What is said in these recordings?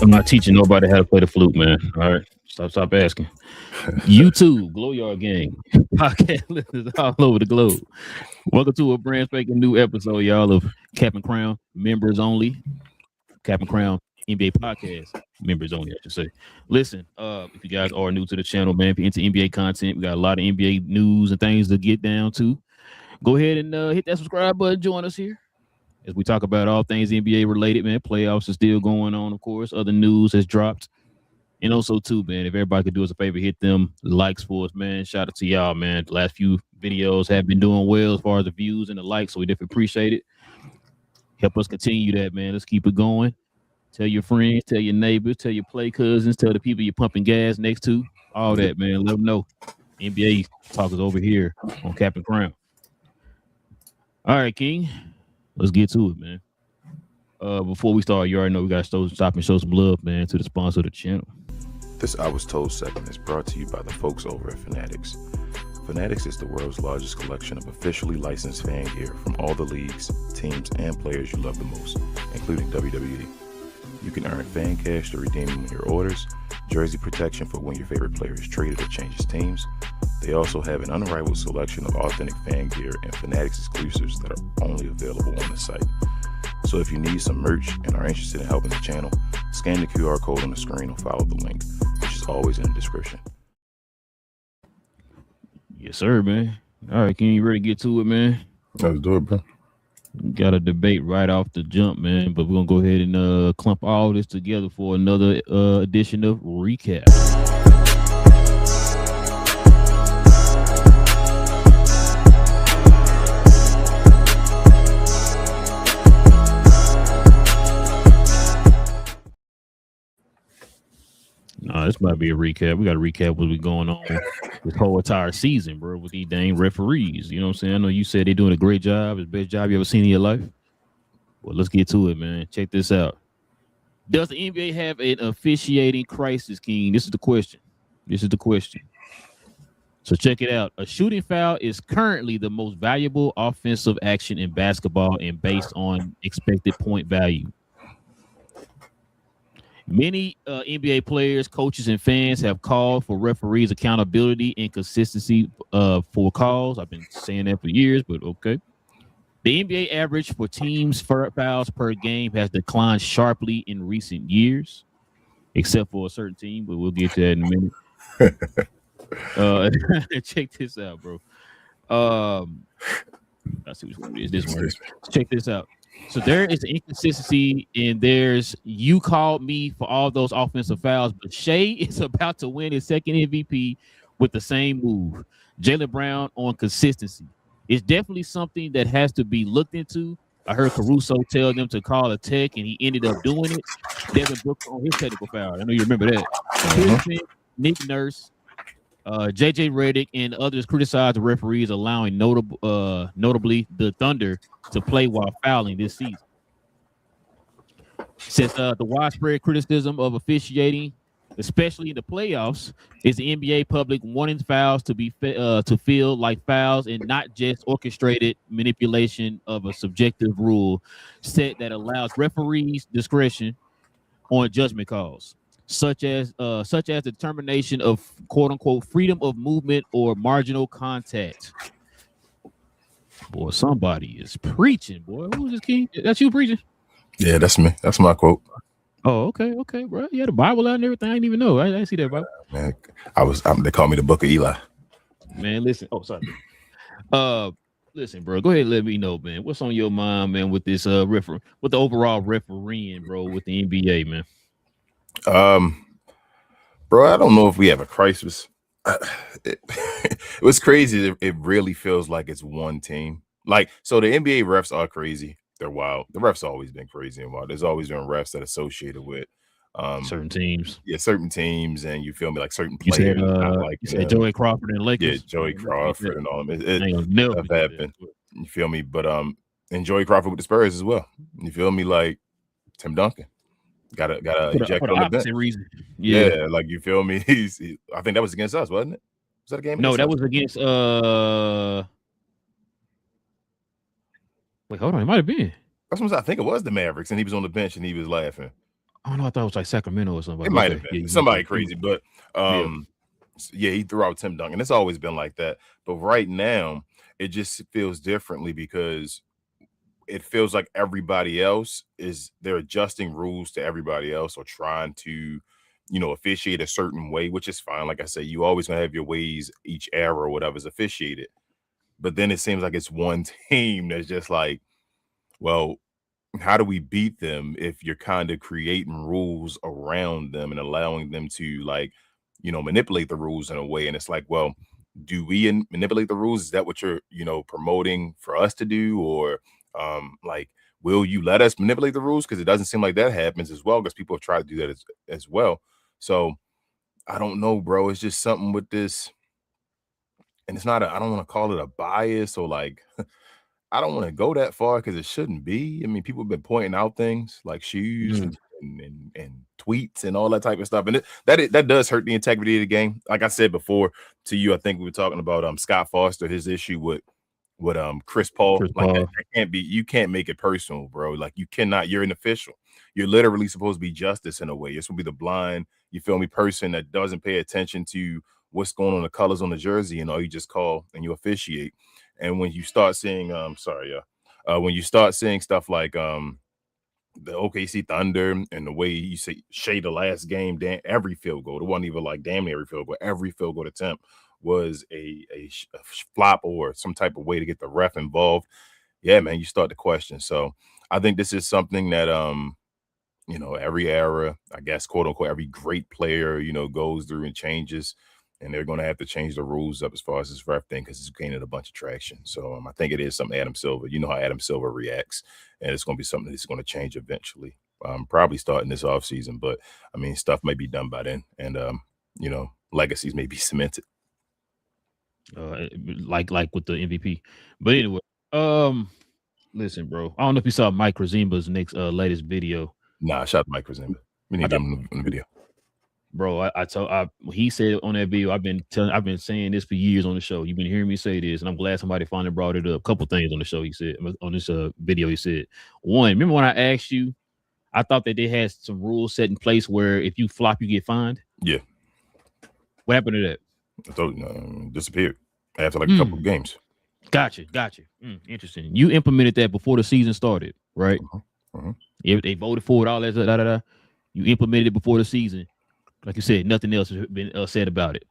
I'm not teaching nobody how to play the flute, man. All right, stop asking. YouTube, GloYard Gang, podcast listeners all over the globe. Welcome to a brand spanking new episode, y'all, of Cap and Crown members only. Cap and Crown NBA podcast members only, I should say. Listen, if you guys are new to the channel, man, if you're into NBA content, we got a lot of NBA news and things to get down to. Go ahead and hit that subscribe button. Join us here as we talk about all things NBA related, man. Playoffs are still going on, of course. Other news has dropped. And also, too, man, if everybody could do us a favor, hit them likes for us, man. Shout out to y'all, man. The last few videos have been doing well as far as the views and the likes, so we definitely appreciate it. Help us continue that, man. Let's keep it going. Tell your friends, tell your neighbors, tell your play cousins, tell the people you're pumping gas next to. All that, man. Let them know. NBA talk is over here on Cap and Crown. All right, King. Let's get to it, man. Before we start, you already know we got to stop and show some love, man, to the sponsor of the channel. This I Was Told segment is brought to you by the folks over at Fanatics. Fanatics is the world's largest collection of officially licensed fan gear from all the leagues, teams, and players you love the most, including WWE. You can earn fan cash to redeem them in your orders, jersey protection for when your favorite player is traded or changes teams. They also have an unrivaled selection of authentic fan gear and Fanatics exclusives that are only available on the site. So if you need some merch and are interested in helping the channel, scan the QR code on the screen or follow the link, which is always in the description. Yes, sir, man. All right, King, you ready to get to it, man? Let's do it, bro. Got a debate right off the jump, man, but we're going to go ahead and clump all this together for another edition of Recap. No, this might be a recap. We got to recap what's been going on this whole entire season, bro, with these dang referees. You know what I'm saying? I know you said they're doing a great job. It's the best job you ever seen in your life. Well, let's get to it, man. Check this out. Does the NBA have an officiating crisis, King? This is the question. So check it out. A shooting foul is currently the most valuable offensive action in basketball and based on expected point value. Many NBA players, coaches, and fans have called for referees' accountability and consistency for calls. I've been saying that for years, but okay. The NBA average for teams' fouls per game has declined sharply in recent years, except for a certain team, but we'll get to that in a minute. Check this out, bro. Let's see which one it is. This one. Check this out. So there is inconsistency, and there's you called me for all those offensive fouls, but Shea is about to win his second MVP with the same move. Jaylen Brown on consistency. It's definitely something that has to be looked into. I heard Caruso tell them to call a tech, and he ended up doing it. Devin Booker on his technical foul. I know you remember that. Pearson, Nick Nurse, JJ Redick, and others criticized the referees allowing notably the Thunder to play while fouling this season. Since the widespread criticism of officiating, especially in the playoffs, is the NBA public wanting fouls to be to feel like fouls and not just orchestrated manipulation of a subjective rule set that allows referees discretion on judgment calls, such as determination of quote unquote freedom of movement or marginal contact. Boy, somebody is preaching, boy. Who is this, King? That's you preaching? Yeah, that's me. That's my quote. Oh, okay, bro. You had the Bible out and everything. I didn't even know. I didn't see that, bro. Man, they call me the Book of Eli. Man, listen. Oh, sorry. Listen, bro. Go ahead and let me know, man. What's on your mind, man, with this with the overall refereeing, bro, with the NBA, man? Bro, I don't know if we have a crisis. It was crazy. It really feels like it's one team. Like, so the NBA refs are crazy. they're wild. The refs always been crazy and wild. There's always been refs that associated with certain teams. Yeah, certain teams, and you feel me, like certain You players. said, you said Joey Crawford and Lakers. Yeah, Joey Crawford and all them. I ain't gonna never Stuff forget happened. that. You feel me? But and Joey Crawford with the Spurs as well. You feel me? Like Tim Duncan got a eject on the bench. Reason. Yeah, like you feel me? I think that was against us, wasn't it? Was that a game? No, that was against wait, hold on, it might have been. That's what I think it was the Mavericks, and he was on the bench and he was laughing. Oh no, I thought it was like Sacramento or something. It might have been somebody crazy, but yeah, he threw out Tim Duncan. It's always been like that. But right now, it just feels differently because it feels like everybody else they're adjusting rules to everybody else or trying to, officiate a certain way, which is fine. Like I said, you always gonna have your ways each era or whatever is officiated. But then it seems like it's one team that's just like, well, how do we beat them if you're kind of creating rules around them and allowing them to manipulate the rules in a way? And it's like, well, do we manipulate the rules? Is that what you're, promoting for us to do? Or will you let us manipulate the rules? Because it doesn't seem like that happens as well, because people have tried to do that as well. So I don't know, bro. It's just something with this. And it's not I don't want to call it a bias or I don't want to go that far because it shouldn't be. I mean, people have been pointing out things like shoes and tweets and all that type of stuff. And that does hurt the integrity of the game. Like I said before to you, I think we were talking about Scott Foster, his issue with Chris Paul. That can't be, you can't make it personal, bro. Like you cannot, you're an official. You're literally supposed to be justice in a way. You're supposed to be the blind, you feel me, person that doesn't pay attention to what's going on, the colors on the jersey, and all you just call and you officiate. And when you start seeing, when you start seeing stuff like the OKC Thunder and the way you say shade the last game, every field goal, it wasn't even like damn near every field goal, every field goal attempt was a flop or some type of way to get the ref involved. Yeah, man, you start to question. So I think this is something that every era, I guess, quote unquote, every great player, goes through and changes. And they're going to have to change the rules up as far as this ref thing because it's gaining a bunch of traction. So I think it is something Adam Silver. You know how Adam Silver reacts, and it's going to be something that's going to change eventually. Probably starting this offseason, but I mean, stuff may be done by then, and legacies may be cemented. Like with the MVP. But anyway, listen, bro. I don't know if you saw Mike Krezimba's latest video. Nah, shout out to Mike Krezimba. We need him in the video. Bro, he said on that video, I've been saying this for years on the show. You've been hearing me say this, and I'm glad somebody finally brought it up. A couple things on the show. He said on this video, he said, one, remember when I asked you, I thought that they had some rules set in place where if you flop, you get fined. Yeah. What happened to that? I thought disappeared after like a couple of games. Gotcha. Interesting. You implemented that before the season started, right? If they voted for it, all that, you implemented it before the season. Like you said, nothing else has been said about it.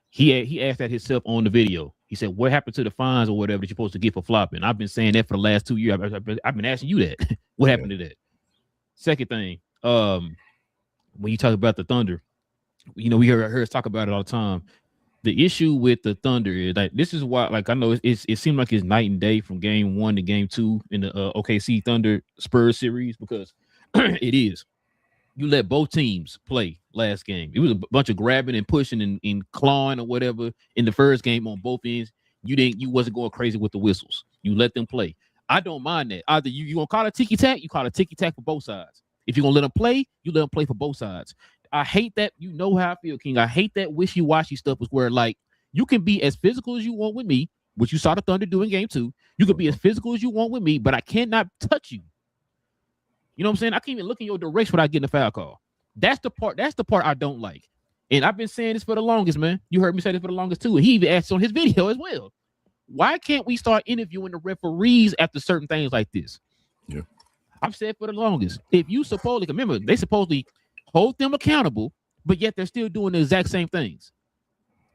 He asked that himself on the video. He said, "What happened to the fines or whatever that you're supposed to get for flopping?" I've been saying that for the last 2 years. I've been asking you that. What happened to that? Second thing, when you talk about the Thunder, we heard us talk about it all the time. The issue with the Thunder is like this is why, like I know it seemed like it's night and day from game 1 to game 2 in the OKC Thunder Spurs series because it is. You let both teams play last game. It was a bunch of grabbing and pushing and clawing or whatever in the first game on both ends. You wasn't going crazy with the whistles. You let them play. I don't mind that. Either you gonna call it ticky-tack, you call it ticky-tack for both sides. If you're gonna let them play, you let them play for both sides. I hate that. You know how I feel, King. I hate that wishy-washy stuff is where like you can be as physical as you want with me, which you saw the Thunder do in game 2. You can be as physical as you want with me, but I cannot touch you. You know what I'm saying? I can't even look in your direction without getting a foul call. That's the part I don't like. And I've been saying this for the longest, man. You heard me say this for the longest too. And he even asked on his video as well. Why can't we start interviewing the referees after certain things like this? Yeah. I've said for the longest. If you supposedly, remember, they supposedly hold them accountable, but yet they're still doing the exact same things.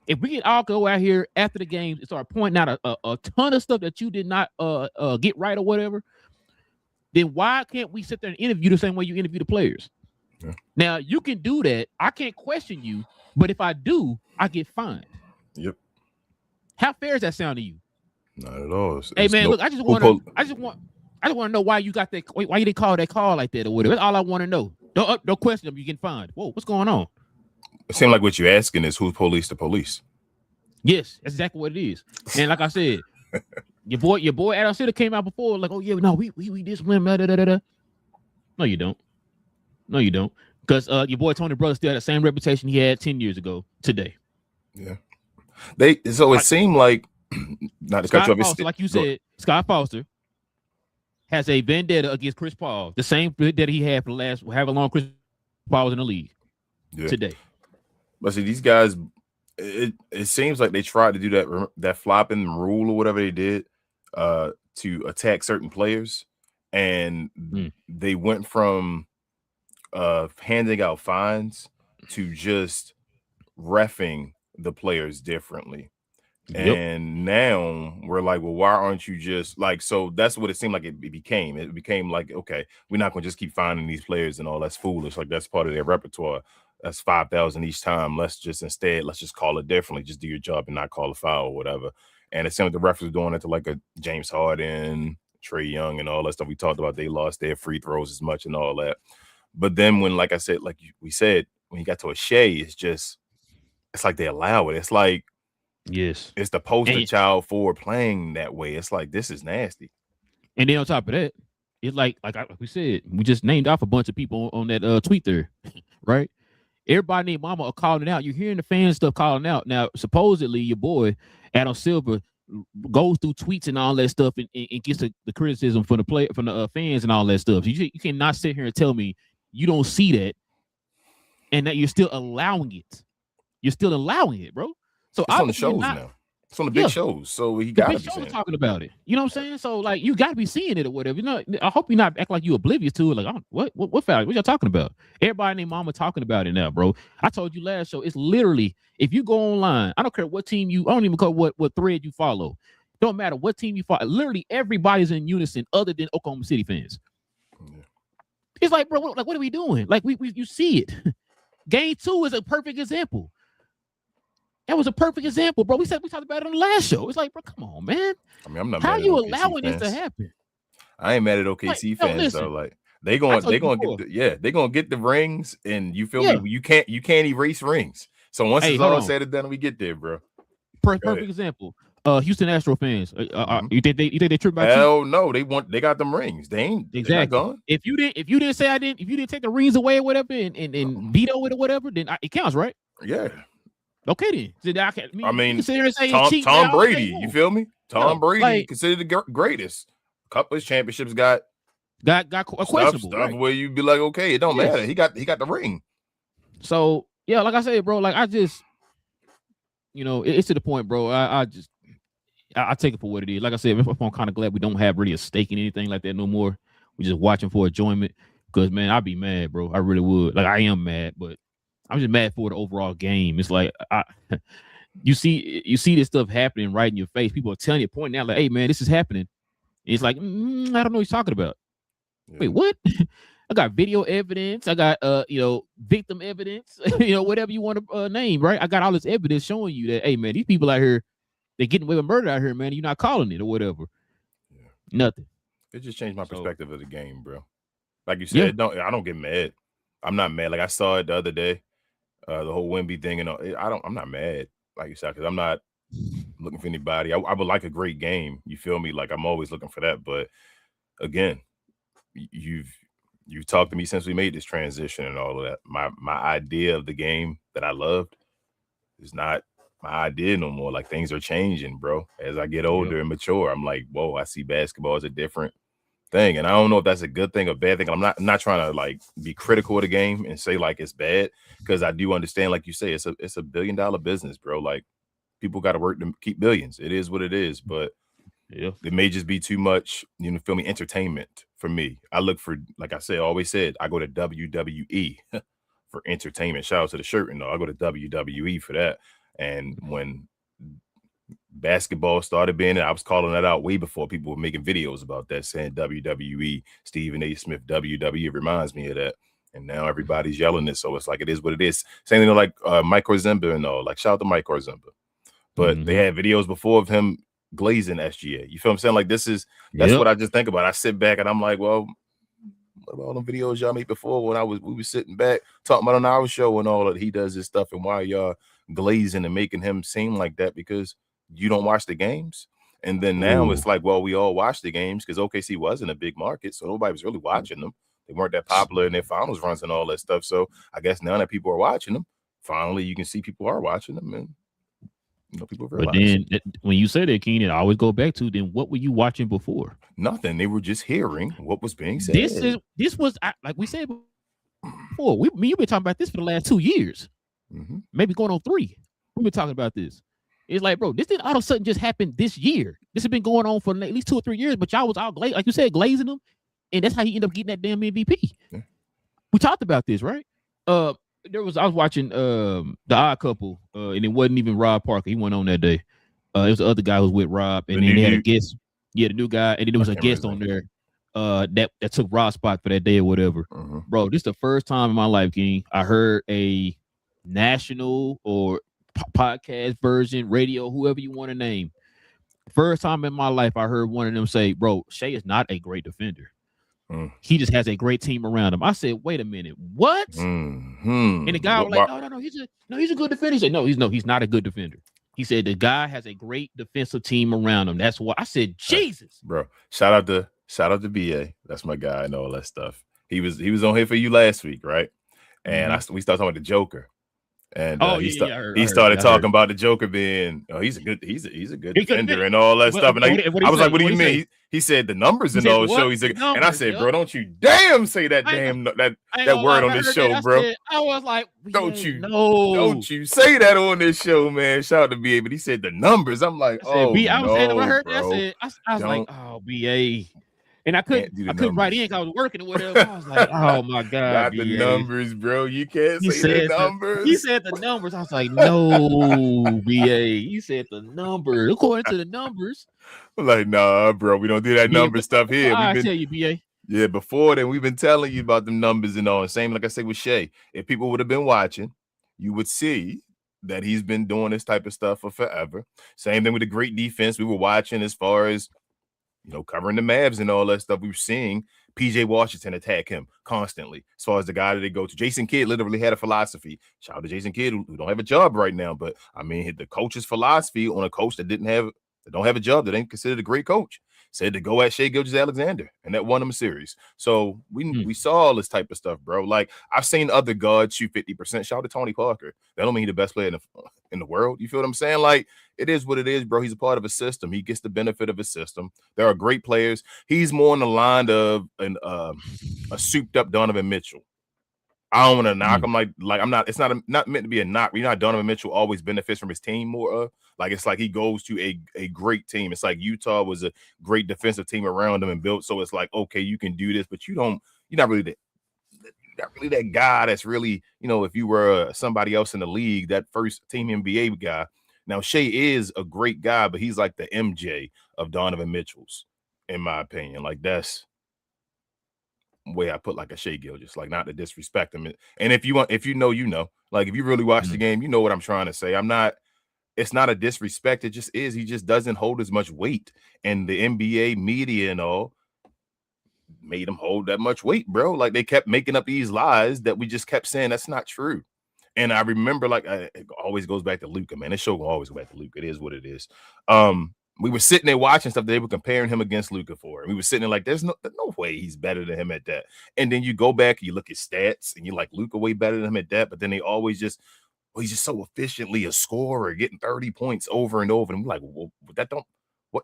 If we can all go out here after the games and start pointing out a ton of stuff that you did not get right or whatever, then why can't we sit there and interview the same way you interview the players? Yeah. Now, you can do that. I can't question you, but if I do, I get fined. Yep. How fair does that sound to you? Not at all. Hey, man, look, I just want I just want to know why you got that. Why you didn't call that call like that or whatever. That's all I want to know. Don't question them. You can find. Whoa, what's going on? It seems like what you're asking is who's police the police. Yes, that's exactly what it is. And like I said, your boy Adam Sitter came out before, like, oh yeah, no, we this win. Da, da, da, da. No, you don't. No, you don't. Because your boy Tony Brother still had the same reputation he had 10 years ago today. Yeah. So it seemed like not to cut you off. Like you said, Scott Foster has a vendetta against Chris Paul, the same vendetta he had for the last however long Chris Paul was in the league today. But see, these guys, it seems like they tried to do that flopping rule or whatever they did to attack certain players, and they went from handing out fines to just reffing the players differently. And now we're like, well, why aren't you just like, so that's what it seemed like it became. It became like, okay, we're not going to just keep finding these players and all. That's foolish. Like, that's part of their repertoire. That's 5,000 each time. Let's just call it differently. Just do your job and not call a foul or whatever. And it seemed like the refs were doing it to like a James Harden, Trae Young, and all that stuff we talked about. They lost their free throws as much and all that. But then when, like I said, like we said, when you got to a Shea, it's like they allow it. It's like, yes, it's the poster child for playing that way. It's like, this is nasty. And then on top of that, it's like we said, we just named off a bunch of people on that tweet there, right? Everybody named Mama are calling it out. You're hearing the fan stuff calling out. Now, supposedly, your boy Adam Silver goes through tweets and all that stuff and gets the criticism from the fans and all that stuff. So you cannot sit here and tell me you don't see that and that you're still allowing it. You're still allowing it, bro. So it's on the shows now. It's on the big shows. So he got to be saying talking about it. You know what I'm saying? So like you got to be seeing it or whatever. You know, I hope you're not act like you oblivious to it. Like, what foul? What y'all talking about? Everybody named Mama talking about it now, bro. I told you last show. It's literally, if you go online, I don't care what team I don't even care what thread you follow. Don't matter what team you follow. Literally everybody's in unison other than Oklahoma City fans. Yeah. It's like, bro, what are we doing? Like you see it. Game 2 is a perfect example. That was a perfect example, bro. We talked about it on the last show. It's like, bro, come on, man. I mean, I'm not. How you allowing this to happen? I ain't mad at OKC fans though. Like they're gonna get the rings, and you feel me? You can't erase rings. So once it's all said and done, we get there, bro. Perfect example. Houston Astro fans. You think they tripped about you? Hell no, they got them rings. They ain't exactly gone. If you didn't say I didn't, if you didn't take the rings away or whatever and veto it or whatever, then it counts, right? Yeah. Okay, then. I mean, Tom Brady, you feel me? Tom Brady considered the greatest. Couple of championships got questionable stuff where you be like, okay, it don't matter. He got the ring. So yeah, like I said, bro, like I just, it's to the point, bro. I take it for what it is. Like I said, I'm kind of glad we don't have really a stake in anything like that no more. We're just watching for enjoyment. Because man, I'd be mad, bro. I really would. Like I am mad, but I'm just mad for the overall game. It's like you see this stuff happening right in your face. People are telling you, pointing out, like, "Hey, man, this is happening." And it's like, I don't know what he's talking about. Yeah. Wait, what? I got video evidence. I got victim evidence. Whatever you want to name, right? I got all this evidence showing you that, hey, man, these people out here, they're getting away with murder out here, man. You're not calling it or whatever. Yeah. Nothing. It just changed my perspective of the game, bro. Like you said, I don't get mad. I'm not mad. Like I saw it the other day. The whole Wemby thing and all, I'm not mad, like you said, because I'm not looking for anybody. I would like a great game. You feel me? Like I'm always looking for that. But again, you've talked to me since we made this transition and all of that. My idea of the game that I loved is not my idea no more. Like things are changing, bro. As I get older and mature, I'm like, whoa, I see basketball as a different thing. And I don't know if that's a good thing or bad thing. I'm not trying to like be critical of the game and say like it's bad, because I do understand, like you say, it's a $1 billion business, bro. Like people got to work to keep billions. It is what it is, but it may just be too much, feel me, entertainment for me. I look for, like I said, always said, I go to WWE for entertainment. Shout out to the shirt and all. I go to WWE for that. And when basketball started being it, I was calling that out way before people were making videos about that, saying WWE, Stephen A. Smith, WWE. It reminds me of that. And now everybody's yelling it. So it's like, it is what it is. Same thing like Mike Orzemba and all. Like, shout out to Mike Orzemba. But they had videos before of him glazing SGA. You feel what I'm saying? Like that's what I just think about. I sit back and I'm like, well, what about all the videos y'all made before when we was sitting back talking about on our show and all that he does this stuff, and why y'all glazing and making him seem like that because you don't watch the games? And then now it's like, well, we all watch the games because OKC wasn't a big market, so nobody was really watching them. They weren't that popular in their finals runs and all that stuff. So I guess now that people are watching them, finally you can see people are watching them, and people realize. But then when you say that, Keenan, I always go back to then what were you watching before? Nothing. They were just hearing what was being said. This was like we said before. You've been talking about this for the last 2 years, maybe going on 3. We've been talking about this. It's like, bro, this didn't all of a sudden just happen this year. This has been going on for at least 2 or 3 years. But y'all was out, like you said, glazing them, and that's how he ended up getting that damn MVP. Yeah. We talked about this, right? I was watching The Odd Couple, and it wasn't even Rob Parker. He went on that day. It was the other guy who was with Rob, and then they had a guest. Yeah, the new guy, and then there was a guest on there that took Rob's spot for that day or whatever. Bro, this is the first time in my life, King, I heard a national or podcast version, radio, whoever you want to name. First time in my life, I heard one of them say, "Bro, Shea is not a great defender. He just has a great team around him." I said, "Wait a minute, what?" And the guy was like, "No, he's a good defender." He said, "No, he's not a good defender." He said the guy has a great defensive team around him. That's why I said, "Jesus, bro." Shout out to BA. That's my guy and all that stuff. He was on here for you last week, right? And we started talking about the Joker. And he started talking about the Joker being, he's a good defender and all that stuff. And I was like, what do you mean? He said the numbers and all show. He's and I said, bro, don't you damn say that that word on this show, bro. I was like, don't you say that on this show, man. Shout out to BA, but he said the numbers. I'm like, when I heard that, I was like, oh, BA. And I couldn't write in because I was working or whatever. I was like, oh my God. Not the numbers, bro. You can't say the numbers. He said the numbers. I was like, no, BA. He said the numbers. According to the numbers. I'm like, nah, bro. We don't do that number stuff here. I tell you, BA. Yeah, before then, we've been telling you about the numbers and all. And same, like I said with Shea. If people would have been watching, you would see that he's been doing this type of stuff for forever. Same thing with the great defense. We were watching as far as covering the Mavs and all that stuff. We were seeing PJ Washington attack him constantly. As far as the guy that they go to, Jason Kidd literally had a philosophy. Shout out to Jason Kidd who don't have a job right now, but I mean the coach's philosophy on a coach that don't have a job, that ain't considered a great coach, said to go at Shai Gilgeous-Alexander, and that won him a series. So we saw all this type of stuff, bro. Like I've seen other guards shoot 50%. Shout out to Tony Parker. That don't mean he's the best player in the world. You feel what I'm saying? Like it is what it is, bro. He's a part of a system. He gets the benefit of a system. There are great players. He's more on the line of a souped up Donovan Mitchell. I don't want to knock him. Like I'm not. It's not meant to be a knock. Donovan Mitchell always benefits from his team more. Like it's like he goes to a great team. It's like Utah was a great defensive team around him and built. So it's like, okay, you can do this, but you're not really that guy that's really, if you were somebody else in the league, that first team NBA guy. Now Shea is a great guy, but he's like the MJ of Donovan Mitchell's, in my opinion. Like that's way I put like a Shai Gilgeous, like not to disrespect him. And if you like if you really watch the game, you know what I'm trying to say. It's not a disrespect. It just is. He just doesn't hold as much weight. And the NBA media and all made him hold that much weight, bro. Like they kept making up these lies that we just kept saying that's not true. And I remember it always goes back to Luka, man. This show will always go back to Luka. It is what it is. We were sitting there watching stuff that they were comparing him against Luka for. And we were sitting there like, there's no way he's better than him at that. And then you go back, you look at stats, and you're like, Luka way better than him at that. But then they always he's just so efficiently a scorer, getting 30 points over and over. And we're like, well,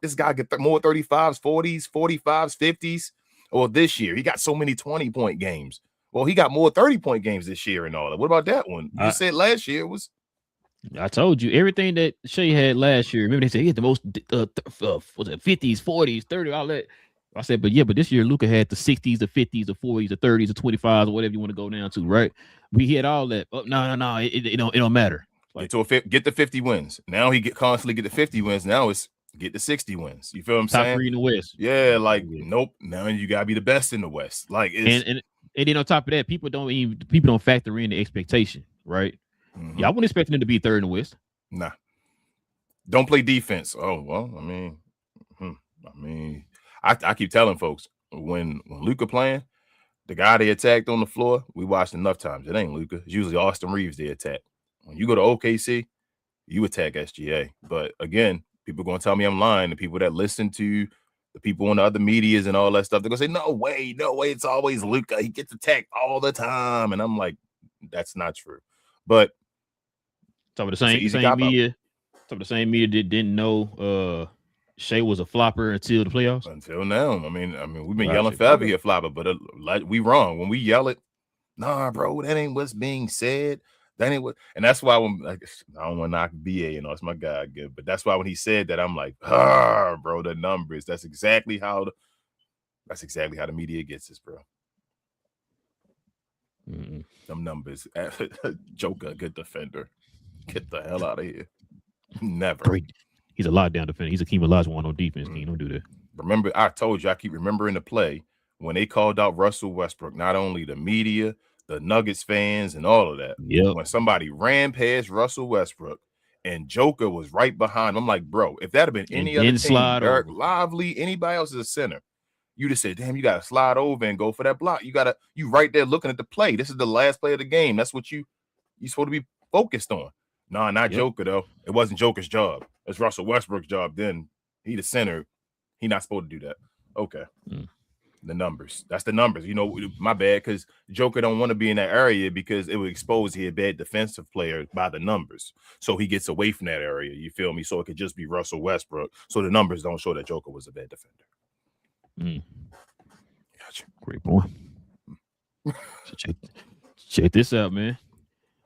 this guy get more 35s, 40s, 45s, 50s? Well, this year, he got so many 20-point games. Well, he got more 30-point games this year and all that. What about that one? You said last year was. I told you everything that Shea had last year. Remember they said he had the most 50s, 40s, 30, all that. I said, but this year Luka had the 60s, the 50s, the 40s, the 30s, the 25s, or whatever you want to go down to, right? We had all that. Oh, no, it don't matter. Like get the 50 wins. Now he constantly get the 50 wins. Now it's get the 60 wins. You feel what I'm saying? Top 3 in the West. Yeah, nope. Now you gotta be the best in the West. Like and then on top of that, people don't factor in the expectation, right? Mm-hmm. Yeah, I wasn't expecting him to be third in the West. Nah. Don't play defense. Oh well, I keep telling folks when Luka playing, the guy they attacked on the floor, we watched enough times. It ain't Luka. It's usually Austin Reeves they attack. When you go to OKC, you attack SGA. But again, people are gonna tell me I'm lying. The people that listen to the people on the other medias and all that stuff, they're gonna say, no way, it's always Luka. He gets attacked all the time. And I'm like, that's not true. But some of the same media. Some of the same media didn't know Shea was a flopper until the playoffs. Until now, I mean, we've been yelling forever here, flopper, but we wrong when we yell it. Nah, bro, that ain't what's being said. That ain't what, and that's why when I don't want to knock BA, it's my guy good, but that's why when he said that, I'm like, bro, the numbers. That's exactly how the media gets us, bro. Them numbers. Joker, good defender. Get the hell out of here. Never. Great. He's a lockdown defender. He's a Hakeem Olajuwon on defense. King, don't do that. Remember, I told you, I keep remembering the play when they called out Russell Westbrook. Not only the media, the Nuggets fans, and all of that. Yep. When somebody ran past Russell Westbrook and Joker was right behind him, I'm like, bro, if that had been any other team, Derek Lively, anybody else is a center, you just said, damn, you got to slide over and go for that block. You right there looking at the play. This is the last play of the game. That's what you're supposed to be focused on. No, not Joker, though. It wasn't Joker's job. It's Russell Westbrook's job. Then he the center. He not supposed to do that. Okay. The numbers. That's the numbers. My bad, because Joker don't want to be in that area because it would expose he a bad defensive player by the numbers. So he gets away from that area. You feel me? So it could just be Russell Westbrook. So the numbers don't show that Joker was a bad defender. Gotcha. Great boy. So check this out, man.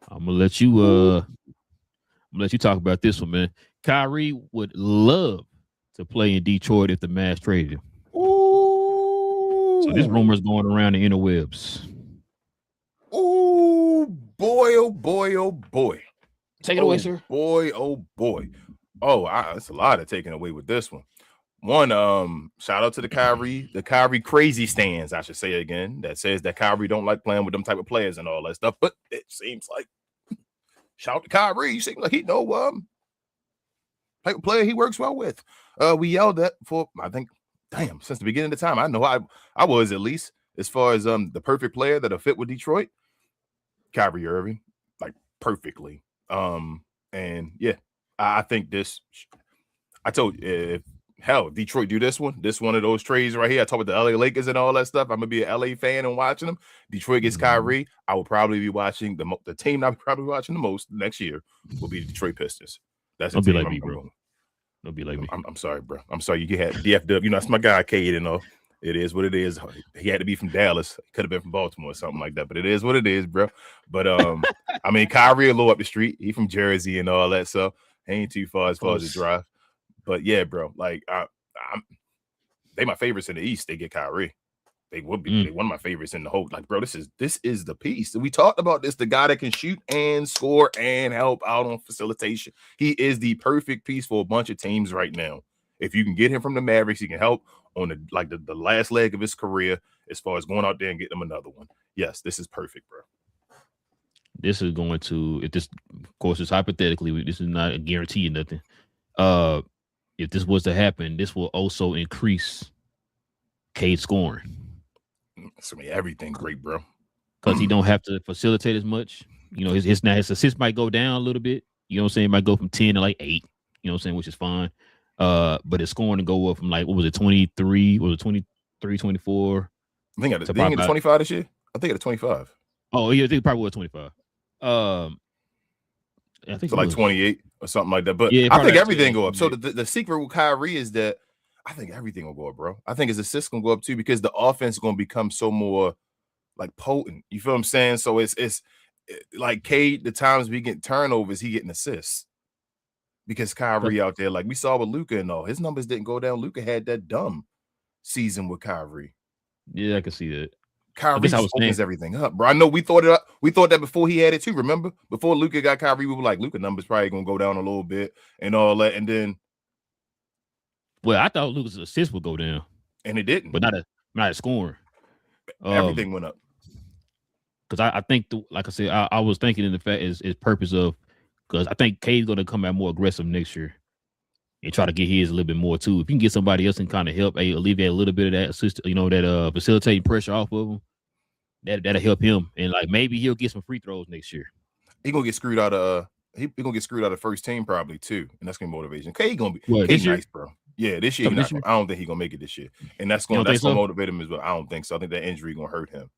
I'm gonna let you talk about this one, man. Kyrie would love to play in Detroit if the Mavs traded him. Ooh. So this rumor is going around the interwebs. Ooh, boy, oh boy, oh boy. Take it away, sir. Boy, oh boy. Oh, that's a lot of taking away with this one. One, shout out to the Kyrie crazy stands, I should say again, that says that Kyrie don't like playing with them type of players and all that stuff. But it seems like, shout out to Kyrie, you seem like he know type of player he works well with. We yelled at for, I think, since the beginning of the time. I know I was, at least, as far as the perfect player that'll fit with Detroit. Kyrie Irving, like perfectly. And yeah, I think this, I told you, if Detroit do this one of those trades right here, I talked about the LA Lakers and all that stuff. I'm gonna be an LA fan and watching them. Detroit gets Kyrie. I will probably be watching the team I'll probably watching the most next year will be the Detroit Pistons. That's don't be like me, bro. Don't be like me. I'm sorry, bro. I'm sorry. You had DFW. That's my guy, Cade. It is what it is. He had to be from Dallas. Could have been from Baltimore or something like that. But it is what it is, bro. But Kyrie a little up the street. He from Jersey and all that, so ain't too far as the drive. But yeah, bro. Like they my favorites in the East. They get Kyrie. They would be one of my favorites in the whole. Like, bro, this is the piece. We talked about this. The guy that can shoot and score and help out on facilitation. He is the perfect piece for a bunch of teams right now. If you can get him from the Mavericks, he can help on the last leg of his career as far as going out there and getting him another one. Yes, this is perfect, bro. This is going to, if this, of course, is hypothetically, this is not a guarantee or nothing. If this was to happen, this will also increase Cade's scoring. It's gonna be everything great, bro. Because he don't have to facilitate as much. His assists might go down a little bit. You know what I'm saying? It might go from 10 to like 8. You know what I'm saying? Which is fine. But his scoring to go up from like, what was it, 23? Was it 23, 24? I think at 25 this year. I think at 25. Oh, yeah, I think it probably was 25. I think so, like 28 or something like that. But yeah, I think everything go up. So the secret with Kyrie is that I think everything will go up, bro. I think his assists gonna go up too because the offense is gonna become so more like potent. You feel what I'm saying? So it's like Cade. The times we get turnovers, he getting assists because Kyrie out there, like we saw with Luka and all, his numbers didn't go down. Luka had that dumb season with Kyrie. Yeah, I can see that. Kyrie opens everything up, bro. I know we thought it up. We thought that before he had it too. Remember, before Luka got Kyrie, we were like, Luka numbers probably gonna go down a little bit and all that, and then. Well, I thought Luka's assist would go down, and it didn't. But not a scoring. Everything went up. Because I think, like I said, I was thinking in the fact is purpose of because I think Cade's going to come out more aggressive next year. and try to get his a little bit more too. If you can get somebody else and kind of help alleviate a little bit of that assist, that facilitating pressure off of him, that'll help him. And like maybe he'll get some free throws next year. He gonna get screwed out of he gonna get screwed out of first team probably too, and that's gonna be motivation. K gonna be nice, bro. Yeah, this year, I don't think he's gonna make it this year, and that's gonna motivate him as well. I don't think so. I think that injury gonna hurt him.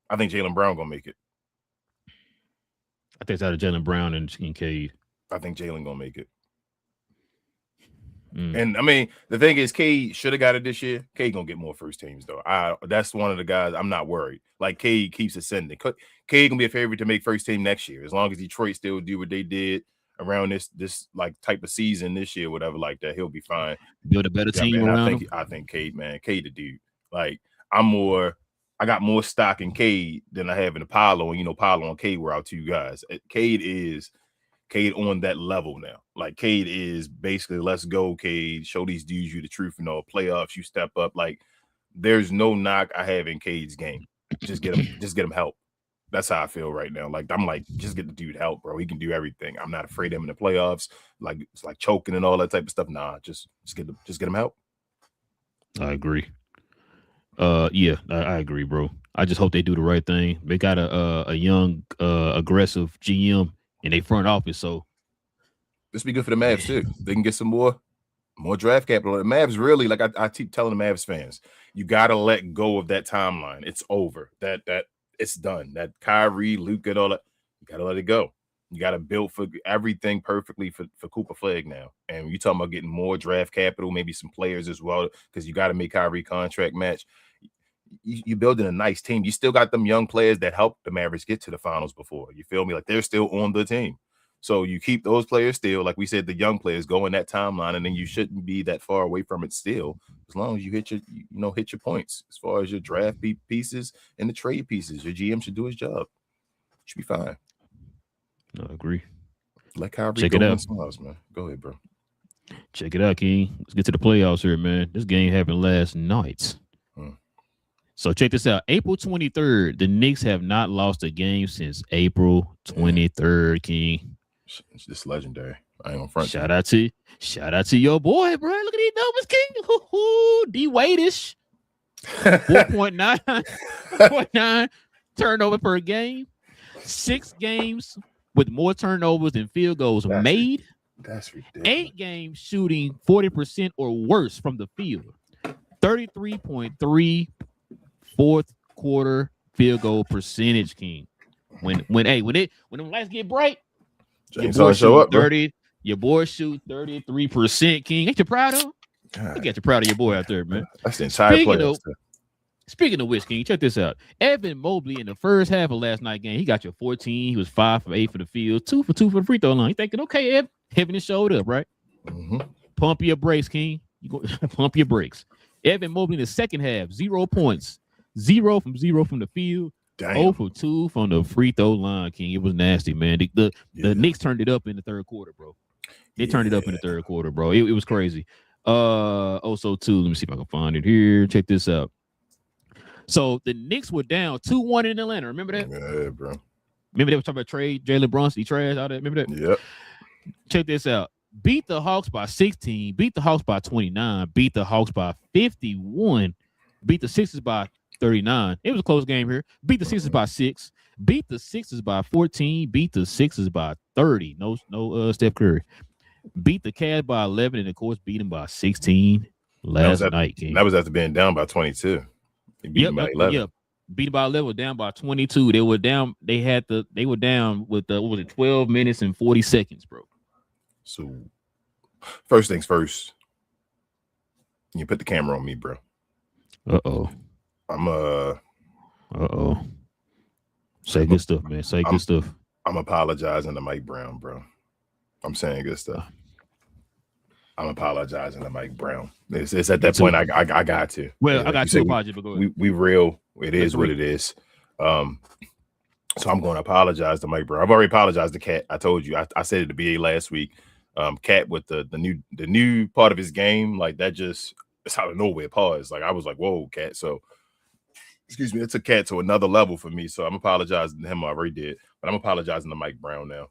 I think Jaylen Brown gonna make it. I think it's out of Jaylen Brown and Cade. I think Jaylen gonna make it. And I mean, the thing is, Cade should have got it this year. Cade gonna get more first teams though. That's one of the guys I'm not worried. Like Cade keeps ascending. Cade gonna be a favorite to make first team next year, as long as Detroit still do what they did around this like type of season this year, whatever like that. He'll be fine. Build a better team man, around him. I think Cade, man, Cade the dude. Like I got more stock in Cade than I have in Apollo, and Apollo and Cade were our two guys. Cade on that level now. Like Cade is basically, let's go, Cade. Show these dudes you the truth. Playoffs, you step up. Like there's no knock I have in Cade's game. Just get him help. That's how I feel right now. Like I'm like, just get the dude help, bro. He can do everything. I'm not afraid of him in the playoffs. Like it's like choking and all that type of stuff. Nah, just get him help. I agree. Yeah, I agree, bro. I just hope they do the right thing. They got a young, aggressive GM in their front office, so this be good for the Mavs too. They can get some more draft capital. The Mavs really, like I keep telling the Mavs fans, you gotta let go of that timeline. It's over. That it's done. That Kyrie, Luka, and all that, you gotta let it go. You gotta build for everything perfectly for Cooper Flag now. And you talking about getting more draft capital, maybe some players as well, because you got to make Kyrie contract match. You're building a nice team. You still got them young players that helped the Mavericks get to the finals before. You feel me? Like they're still on the team. So you keep those players still, like we said, the young players go in that timeline, and then you shouldn't be that far away from it still, as long as you hit your points as far as your draft pieces and the trade pieces. Your GM should do his job. Should be fine. I agree. Let Kyrie check it out, smiles, man. Go ahead, bro. Check it out, King. Let's get to the playoffs here, man. This game happened last night. So check this out. April 23rd, the Knicks have not lost a game since April 23rd, King. It's just legendary. I ain't on front. Shout out to your boy, bro. Look at these numbers, King. D Wade-ish. 4.9 turnover per game. 6 games with more turnovers than field goals made. That's ridiculous. 8 games shooting 40% or worse from the field. 33.3 fourth quarter field goal percentage, King. When them lights get bright, your boy shoot 30. Your boy shoot 33%, King. Ain't you proud of him? Look at you proud of your boy out there, man. That's the entire play. Speaking of which, King, check this out. Evan Mobley in the first half of last night's game, he got your 14. He was 5 for 8 for the field, 2 for 2 for the free throw line. You thinking, okay, Evan just showed up, right? Mm-hmm. Pump your brakes, King. You go pump your brakes. Evan Mobley in the second half, 0 points, 0 from the field, 0 for 2 from the free throw line, King. It was nasty, man. The Knicks turned it up in the third quarter, bro. They turned it up in the third quarter, bro. It was crazy. Also, too, let me see if I can find it here. Check this out. So the Knicks were down 2-1 in Atlanta. Remember that? Yeah, bro. Remember they were talking about trade Jalen Brunson, he trashed all that. Remember that? Yep. Check this out. Beat the Hawks by 16. Beat the Hawks by 29. Beat the Hawks by 51. Beat the Sixers by 39. It was a close game here. Beat the Sixers by 6. Beat the Sixers by 14. Beat the Sixers by 30. No Steph Curry. Beat the Cavs by 11, and of course beat them by 16 last night. King. That was after being down by 22. Beat them by 11. Yep. Beat by 11, down by 22. They were down. They were down with 12 minutes and 40 seconds, bro. So first things first. You put the camera on me, bro. Uh-oh. Say good stuff, man. Say good stuff. I'm apologizing to Mike Brown, bro. I'm saying good stuff. I'm apologizing to Mike Brown. It's at that point I got to. Well, I got to apologize, but go ahead. We real. It is what it is. So I'm going to apologize to Mike Brown. I've already apologized to Cat. I told you. I said it to BA last week. Cat with the new part of his game, like that just it's out of nowhere. Pause. Like I was like, whoa, Cat. So excuse me, it took Cat to another level for me. So I'm apologizing to him. I already did, but I'm apologizing to Mike Brown now.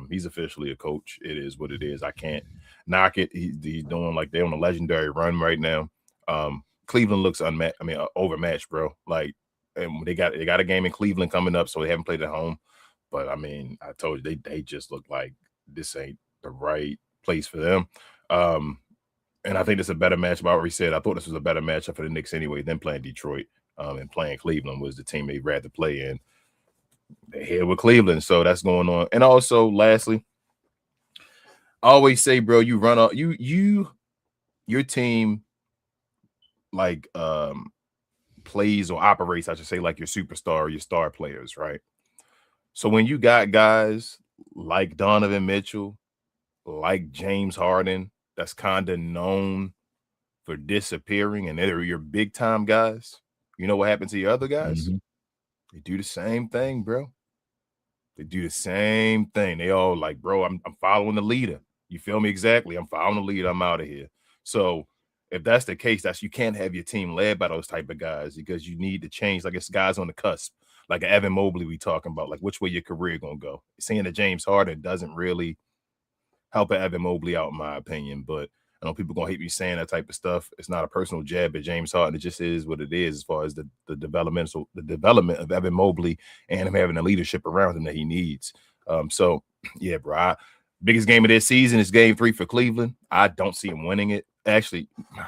He's officially a coach. It is what it is. I can't knock it. He's doing like they're on a legendary run right now. Cleveland looks unmatched. I mean, overmatched, bro. Like, and they got a game in Cleveland coming up, so they haven't played at home. But I mean, I told you they just look like this ain't the right place for them. And I think it's a better matchup. I already said I thought this was a better matchup for the Knicks anyway than playing Detroit. And playing Cleveland was the team they'd rather play in. They're here with Cleveland, so that's going on. And also, lastly, I always say, bro, you run up your team like plays or operates, I should say, like your superstar or your star players, right? So when you got guys like Donovan Mitchell, like James Harden, that's kind of known for disappearing, and they're your big time guys, you know what happened to your other guys? Mm-hmm. They do the same thing, bro. They do the same thing. They all like, bro, I'm following the leader. You feel me? Exactly. I'm following the leader. I'm out of here. So if that's the case, you can't have your team led by those type of guys because you need to change. Like it's guys on the cusp, like Evan Mobley we talking about, like which way your career gonna go. Seeing that James Harden doesn't really help Evan Mobley out, in my opinion. But I know people gonna hate me saying that type of stuff. It's not a personal jab at James Harden. It just is what it is as far as the development of Evan Mobley and him having the leadership around him that he needs. So yeah, bro. Biggest game of this season is Game 3 for Cleveland. I don't see him winning it. Actually,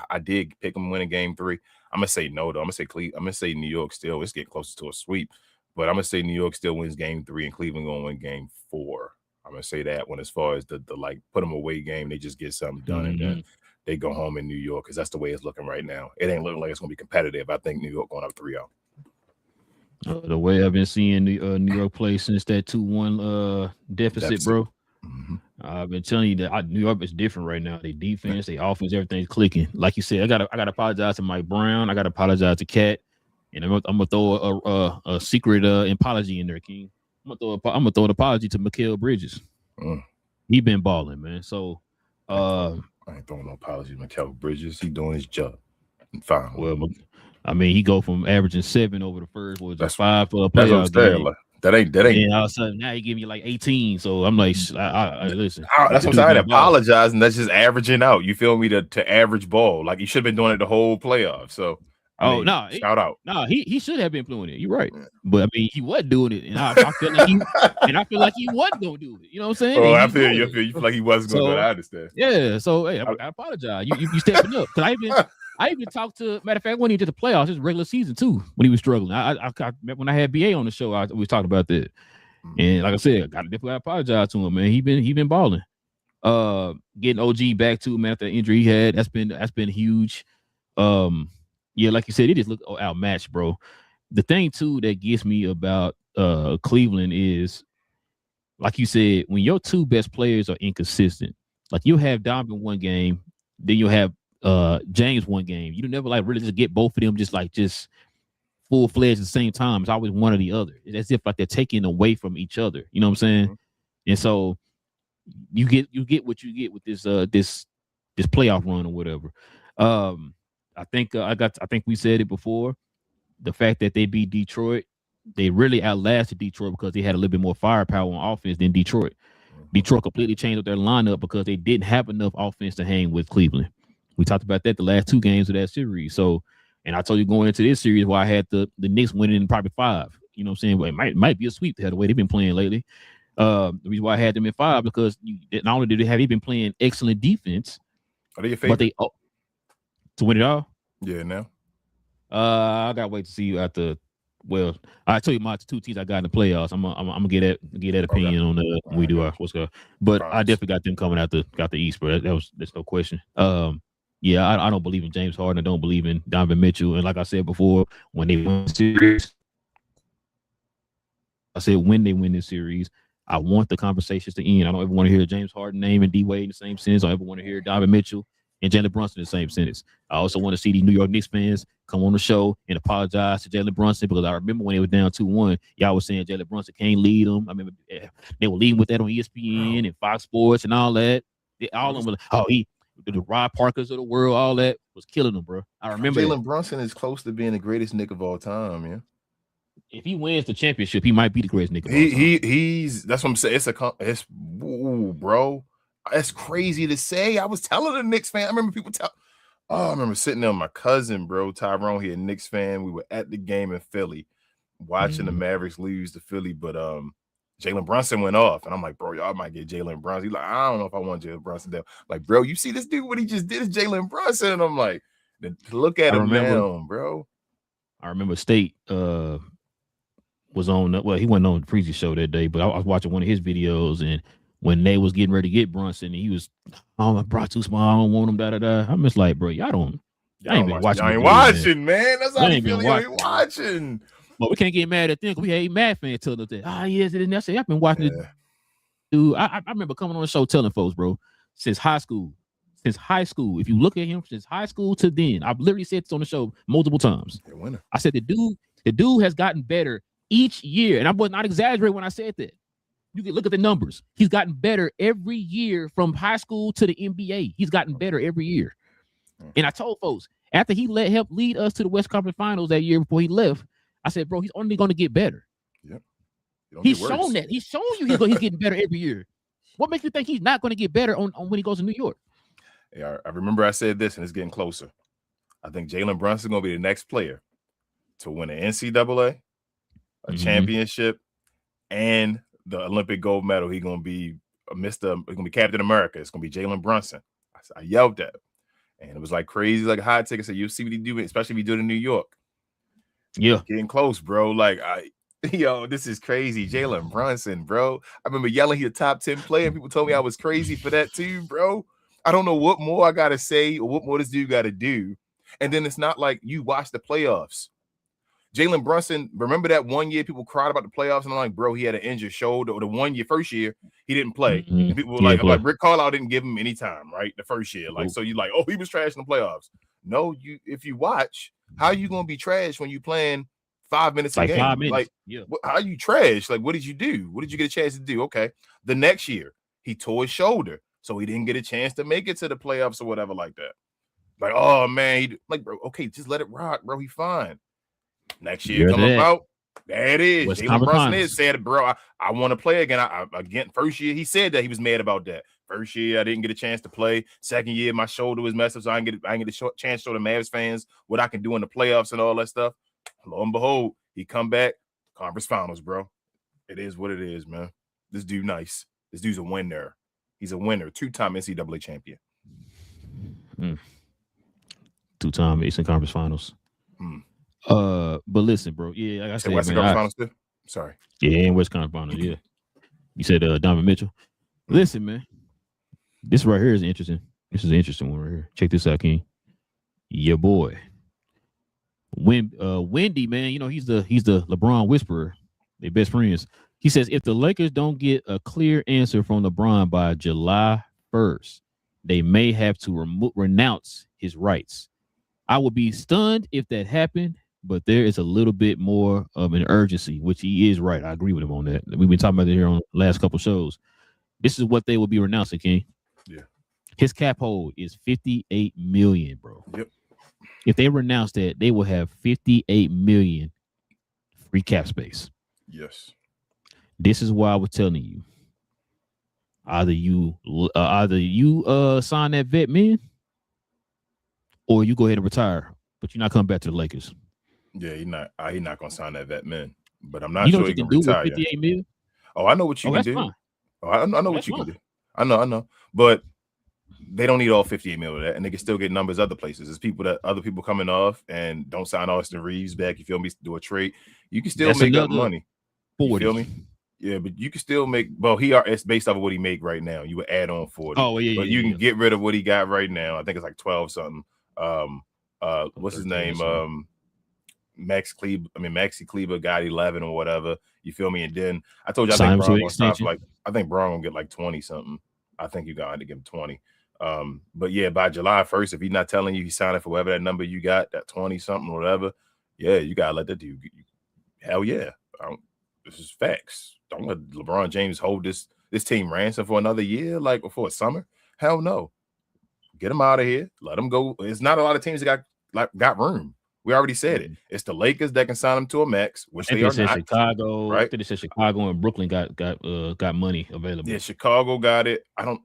I did pick him winning Game 3. I'm gonna say no though. I'm gonna say New York still. It's getting closer to a sweep, but I'm gonna say New York still wins Game 3 and Cleveland gonna win Game 4. I'm gonna say that one as far as the like put them away game, they just get something done and then they go home in New York because that's the way it's looking right now. It ain't looking like it's gonna be competitive. I think New York going up 3-0. The way I've been seeing the New York play since that 2-1 deficit, bro. Mm-hmm. I've been telling you that New York is different right now. They defense, they offense, everything's clicking. Like you said, I gotta apologize to Mike Brown. I gotta apologize to Cat, and I'm gonna throw a secret apology in there, King. I'm gonna throw an apology to Mikal Bridges. He been balling, man. So I ain't throwing no apology to Mikal Bridges. He doing his job. Fine. Well, I mean, he go from averaging 7 over the first that's 5 for a playoff game. Like, that ain't. And all of a sudden now he give me like 18. So I'm like, I listen. That's what I'm saying. Apologizing. That's just averaging out. You feel me? To average ball. Like you should have been doing it the whole playoff. So shout out. No, he should have been doing it. You're right. But I mean, he wasn't doing it, and I feel like he wasn't gonna do it. You know what I'm saying? Oh, I feel you. You feel like he wasn't gonna do it. I understand. Yeah. So hey, I apologize. You stepping up because I even talked to, matter of fact, when he did the playoffs, his regular season too, when he was struggling. I when I had BA on the show, we was talking about that. And like I said, I definitely apologize to him, man. He been balling. Getting OG back to him after the injury he had, that's been huge. Yeah, like you said, it just looked outmatched, bro. The thing too that gets me about Cleveland is, like you said, when your two best players are inconsistent, like you'll have Donovan one game, then you'll have James one game. You never like really just get both of them just full fledged at the same time. It's always one or the other. It's as if like they're taking away from each other. You know what I'm saying? Mm-hmm. And so you get what you get with this playoff run or whatever. I think we said it before. The fact that they beat Detroit, they really outlasted Detroit because they had a little bit more firepower on offense than Detroit. Mm-hmm. Detroit completely changed up their lineup because they didn't have enough offense to hang with Cleveland. We talked about that the last 2 games of that series. So, and I told you going into this series why I had the Knicks winning in probably 5. You know what I'm saying? Well, it might be a sweep the way they've been playing lately. The reason why I had them in 5 because not only did they been playing excellent defense, are they your favorite? But to win it all? Yeah, now. I gotta wait to see you after. Well, I tell you my 2 teams I got in the playoffs. I'm gonna get that opinion on when we do our what's going. But I definitely got them coming out the East, bro. There's no question. Yeah, I don't believe in James Harden. I don't believe in Donovan Mitchell. And like I said before, when they win the series, I want the conversations to end. I don't ever want to hear James Harden name and D Wade in the same sentence. I don't ever want to hear Donovan Mitchell and Jalen Brunson in the same sentence. I also want to see these New York Knicks fans come on the show and apologize to Jalen Brunson because I remember when they were down 2-1, y'all was saying Jalen Brunson can't lead them. I remember they were leading with that on ESPN and Fox Sports and all that. All of them were like, the Rod Parkers of the world, all that was killing them, bro. I remember Jalen Brunson is close to being the greatest Knick of all time, man. if he wins the championship, he might be the greatest nigga. He's that's what I'm saying. It's bro. That's crazy to say. I was telling a Knicks fan. I remember people tell. Oh, I remember sitting there with my cousin, bro, Tyrone. He a Knicks fan. We were at the game in Philly, watching the Mavericks lose to Philly, but Jalen Brunson went off, and I'm like, bro, y'all might get Jalen Brunson. He's like, I don't know if I want Jalen Brunson down. Like, bro, you see this dude? What he just did is Jalen Brunson, and I'm like, look at him now, bro. I remember State was on. Well, he wasn't on the Freezy show that day, but I was watching one of his videos, and when they was getting ready to get Brunson, and he was, oh, my bro, too small. I don't want him. Da da da. I'm just like, bro, y'all ain't been watching. Y'all ain't watching, man. That's how I feel. Y'all ain't watching. But we can't get mad at them because we hate Mad fans telling us that. Yes, it is. I say I've been watching it. Dude, I remember coming on the show telling folks, bro, since high school. If you look at him since high school to then, I've literally said this on the show multiple times. I said the dude has gotten better each year, and I was not exaggerating when I said that. You can look at the numbers. He's gotten better every year from high school to the NBA. He's gotten better every year. And I told folks after he helped lead us to the West Conference Finals that year before he left, I said, bro, he's only going to get better. Yep. He's shown that. He's shown you he's getting better every year. What makes you think he's not going to get better on when he goes to New York? Yeah, I remember I said this, and it's getting closer. I think Jalen Brunson is going to be the next player to win an NCAA, a championship, and the Olympic gold medal. He's going to be he's going to be Captain America. It's going to be Jalen Brunson. I yelled at him, and it was like crazy, like a hot ticket. So you'll see what he do, especially if he do it in New York. Yeah, getting close, bro. Like this is crazy. Jalen Brunson, bro. I remember yelling he a top 10 player, and people told me I was crazy for that too, bro. I don't know what more I gotta say or what more this dude gotta do. And then it's not like you watch the playoffs. Jalen Brunson, remember that one year people cried about the playoffs, and I'm like, bro, he had an injured shoulder. Or the first year, he didn't play. And people were like, Rick Carlisle didn't give him any time, right? The first year. Like, so you like, oh, he was trash in the playoffs. No, if you watch, how are you gonna be trash when you playing 5 minutes a game? 5 minutes. Like, how you trash? Like, what did you do? What did you get a chance to do? Okay. The next year, he tore his shoulder, so he didn't get a chance to make it to the playoffs or whatever like that. Like, oh man, like, bro, okay, just let it rock, bro. He fine. Next year come about. There it is. Jalen Brunson said, bro, I want to play again. Again, first year he said that he was mad about that. First year I didn't get a chance to play. Second year my shoulder was messed up, so I didn't get a chance to show the Mavs fans what I can do in the playoffs and all that stuff. Lo and behold, he come back, conference finals, bro. It is what it is, man. This dude nice. This dude's a winner. He's a winner, 2-time NCAA champion. 2-time Eastern Conference Finals. But listen, bro. Yeah, like I said, Western Conference Finals too. Sorry. Yeah, and West Conference Finals. Yeah. You said Donovan Mitchell. Listen, man. This right here is interesting. This is an interesting one right here. Check this out, King. Your boy. Wendy, man, you know, he's the LeBron whisperer. They're best friends. He says if the Lakers don't get a clear answer from LeBron by July 1st, they may have to renounce his rights. I would be stunned if that happened, but there is a little bit more of an urgency, which he is right. I agree with him on that. We've been talking about it here on the last couple shows. This is what they will be renouncing, King. Yeah. His cap hold is $58 million, bro. Yep. If they renounce that, they will have $58 million free cap space. Yes. This is why I was telling you. Either you sign that vet, man, or you go ahead and retire, but you're not coming back to the Lakers. Yeah, he's not gonna sign that vet, man. But I'm not sure he can retire. $58 million? Oh, I know what you can do. Fine. Oh, I know what you can do. I know. But they don't need all 58 million of that, and they can still get numbers other places. There's other people coming off and don't sign Austin Reeves back. You feel me? Do a trade. You can still make up money. 40. You feel me? Yeah, but you can still make. Well, it's based off of what he make right now. You would add on 40. Oh yeah, but you can get rid of what he got right now. I think it's like 12 something. What's his name? Maxi Kleber got 11 or whatever. You feel me? And then I told you I think Braun gonna get like 20 something. I think you got to give him 20. But yeah, by July 1st, if he's not telling you he's signing for whatever that number you got, that 20 something or whatever, yeah, you gotta let that dude. Hell yeah, this is facts. Don't let LeBron James hold this team ransom for another year, like before summer. Hell no. Get him out of here. Let him go. It's not a lot of teams that got room. We already said it. It's the Lakers that can sign him to a max, which they are not. Chicago, right? I think they said Chicago and Brooklyn got money available. Yeah, Chicago got it. I don't.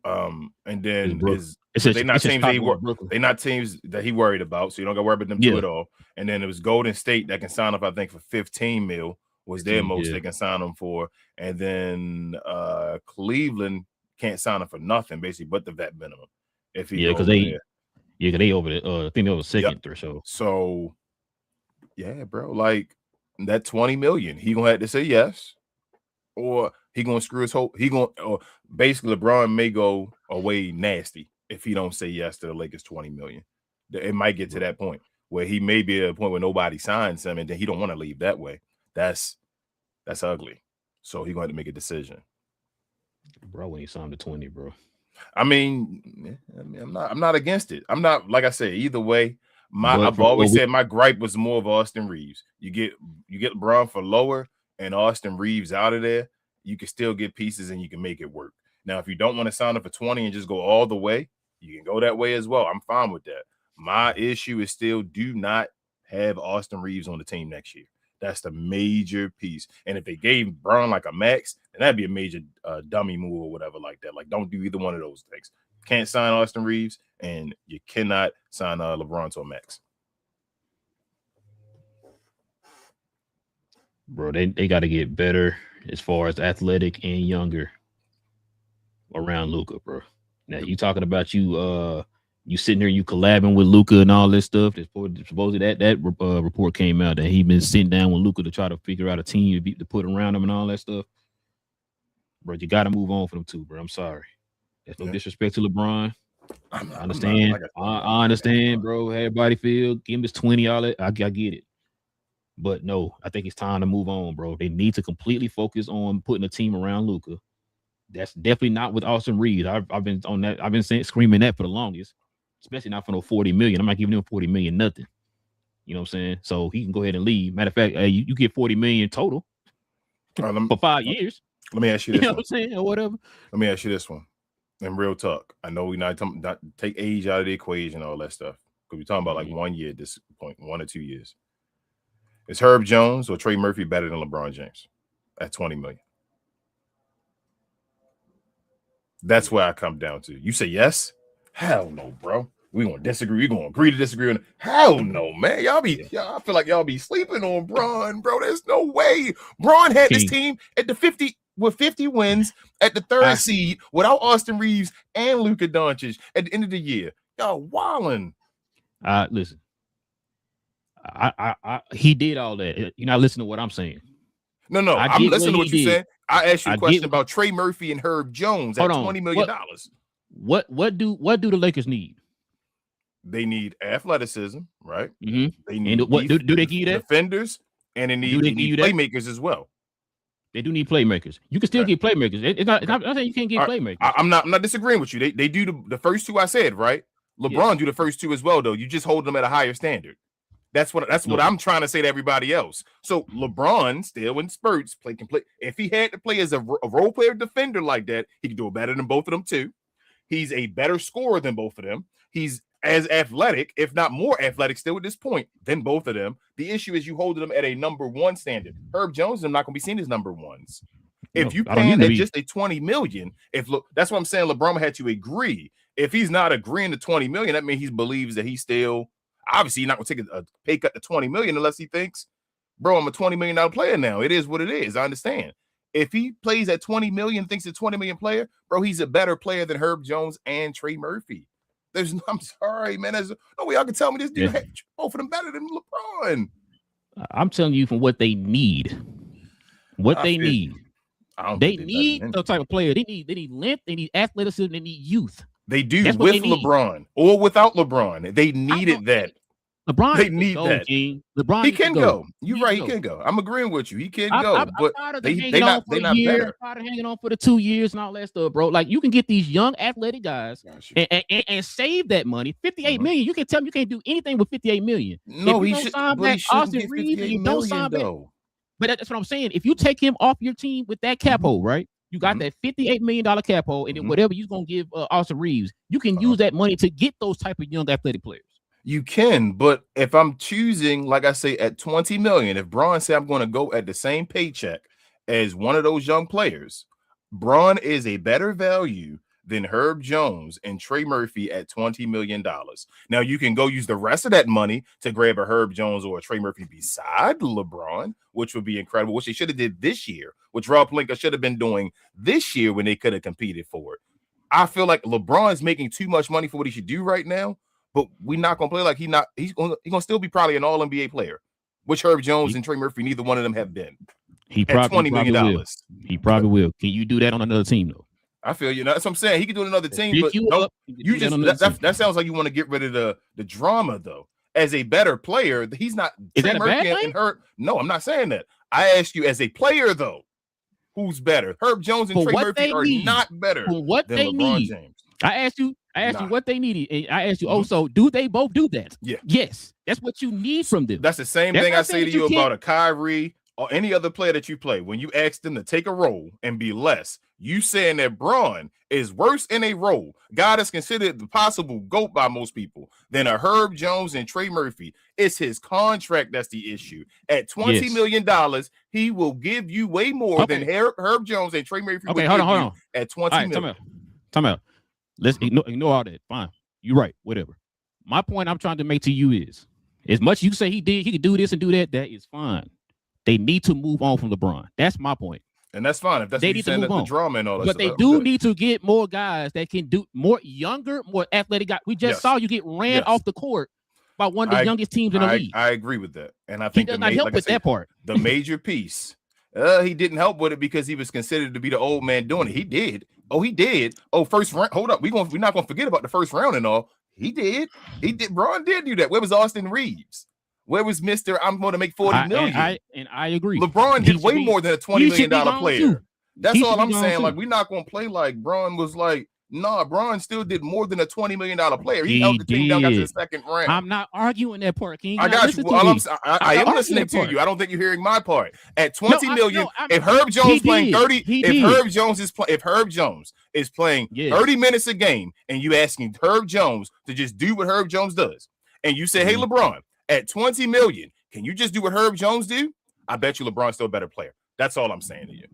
And then they're not teams that he worried about, so you don't got to worry about them two at all. And then it was Golden State that can sign up, I think, for 15 mil was their most they can sign them for. And then Cleveland can't sign him for nothing, basically, but the vet minimum. If he because they over the I think they over second or so. So yeah, bro, like that 20 million, he gonna have to say yes, or he gonna screw his whole. Or basically LeBron may go away nasty if he don't say yes to the Lakers 20 million. It might get to that point where he may be at a point where nobody signs him, and then he don't want to leave that way. That's ugly. So he gonna have to make a decision. Bro, when he signed the 20, bro. I mean, I'm not against it. I'm not, like I said, either way. I've always said my gripe was more of Austin Reeves. You get LeBron for lower and Austin Reeves out of there, you can still get pieces and you can make it work. Now, if you don't want to sign up for 20 and just go all the way, you can go that way as well. I'm fine with that. My issue is still do not have Austin Reeves on the team next year. That's the major piece. And if they gave Brown like a max, then that'd be a major dummy move or whatever like that. Like, don't do either one of those things. Can't sign Austin Reeves, and you cannot sign LeBron to a max. Bro, they got to get better as far as athletic and younger around Luka, bro. Now, you talking about you sitting there, you collabing with Luka and all this stuff. Supposedly that report came out that he been sitting down with Luka to try to figure out a team to put around him and all that stuff. Bro, you got to move on for them too, bro. I'm sorry. There's no disrespect to LeBron. I understand. I understand, bro. Everybody feel give him his 20, all that. I get it. But no, I think it's time to move on, bro. They need to completely focus on putting a team around Luka. That's definitely not with Austin Reeves. I've been on that. I've been screaming that for the longest, especially not for no 40 million. I'm not giving him 40 million nothing. You know what I'm saying? So he can go ahead and leave. Matter of fact, hey, you get 40 million total for 5 years. Let me ask you this. You know what I'm saying? Or whatever. Let me ask you this one. And real talk. I know we're not take age out of the equation, all that stuff. Because we're talking about like 1 year at this point, 1 or 2 years. Is Herb Jones or Trey Murphy better than LeBron James at 20 million? That's where I come down to. You say yes? Hell no, bro. We're gonna disagree. We're gonna agree to disagree. Hell no, man. I feel like y'all be sleeping on Bron, bro. There's no way. Bron had this team at the 50 with 50 wins at the third seed without Austin Reeves and Luka Doncic at the end of the year. Y'all wildin'. Listen. He did all that. You're not listening to what I'm saying. No, I'm listening to what you're saying. I asked you a question about Trey Murphy and Herb Jones at $20 million. What do the Lakers need? They need athleticism, right? Mm-hmm. They need do they give you that? Defenders, and they need playmakers as well. They do need playmakers. You can still get playmakers. It's not saying you can't get playmakers. I'm not disagreeing with you. They do the first two I said, right? LeBron do the first two as well, though. You just hold them at a higher standard. That's what I'm trying to say to everybody else. So LeBron still in spurts can play. If he had to play as a role player defender like that, he could do it better than both of them too. He's a better scorer than both of them. He's as athletic, if not more athletic still at this point than both of them. The issue is you hold them at a number one standard. Herb Jones, I'm not going to be seen as number ones. If you plan at just a 20 million, that's what I'm saying. LeBron had to agree. If he's not agreeing to 20 million, that means he believes that he's still obviously not going to take a pay cut to 20 million unless he thinks, bro, I'm a $20 million player now. It is what it is. I understand. If he plays at 20 million, thinks a 20 million player, bro, he's a better player than Herb Jones and Trey Murphy. I'm sorry, man. There's no way y'all can tell me this dude had both of them better than LeBron. I'm telling you from what they need. They need those type of player. They need length, they need athleticism, they need youth. They do with LeBron or without LeBron. They needed that. LeBron, they need that. LeBron, he can go. You're right. He can go. I'm agreeing with you. He can go. But they're not better. I'm tired of hanging on for the 2 years and all that stuff, bro. Like you can get these young athletic guys and save that money. 58 million. You can tell me you can't do anything with 58 million. No, he should. Austin Reeves, and you don't sign back. But that's what I'm saying. If you take him off your team with that cap hold, right? You got that $58 million cap hold, and then whatever you're gonna give Austin Reeves, you can use that money to get those type of young athletic players. You can, but if I'm choosing, like I say, at 20 million, if Bron say I'm going to go at the same paycheck as one of those young players, Bron is a better value than Herb Jones and Trey Murphy at $20 million. Now you can go use the rest of that money to grab a Herb Jones or a Trey Murphy beside LeBron, which would be incredible, which they should have did this year, which Rob Pelinka should have been doing this year when they could have competed for it. I feel like LeBron's making too much money for what he should do right now, but we're not gonna play like he's gonna still be probably an all NBA player, which Herb Jones and Trey Murphy, neither one of them have been. He probably $20 million. He probably will. Can you do that on another team though? I feel you know that's what I'm saying. He can do another team, but you just that sounds like you want to get rid of the drama though. As a better player, he's not. Is that a bad thing? No, I'm not saying that. I asked you as a player though, who's better? Herb Jones and Trey Murphy are not better than LeBron James. I asked you what they needed. I asked you, so do they both do that? Yeah. Yes. That's what you need from them. That's the same thing I say to you about a Kyrie or any other player that you play. When you ask them to take a role and be less, you saying that Bron is worse in a role. God is considered the possible GOAT by most people than a Herb Jones and Trey Murphy. It's his contract that's the issue. At $20 million, he will give you way more than Herb Jones and Trey Murphy. Okay, hold on. At $20 million. Time out. Let's ignore all that. Fine. You're right. Whatever. My point I'm trying to make to you is, as much you say he could do this and do that, that is fine. They need to move on from LeBron. That's my point. And that's fine. If that's they what you're saying, that the drama and all that but stuff. They do need to get more guys that can do more younger, more athletic guys. We just saw you get ran off the court by one of the youngest teams in the league. I agree with that. And I think he does not help with that part. The major piece, he didn't help with it because he was considered to be the old man doing it. He did. He did. First round. Hold up. We're not gonna forget about the first round and all. He did. Bron did do that. Where was Austin Reeves? Where was Mr. I'm going to make $40 million? I agree. LeBron did way more than a $20 million player. That's all I'm saying. Like, we're not going to play like Bron was like, nah, Bron still did more than a $20 million player. He held the team down, got to the second round. I'm not arguing that part, King. I got you. I am listening to you. I don't think you're hearing my part. At $20 million, if Herb Jones playing 30, if Herb Jones is playing 30 minutes a game, and you asking Herb Jones to just do what Herb Jones does, and you say, hey, LeBron, at $20 million, can you just do what Herb Jones do? I bet you LeBron's still a better player. That's all I'm saying to you.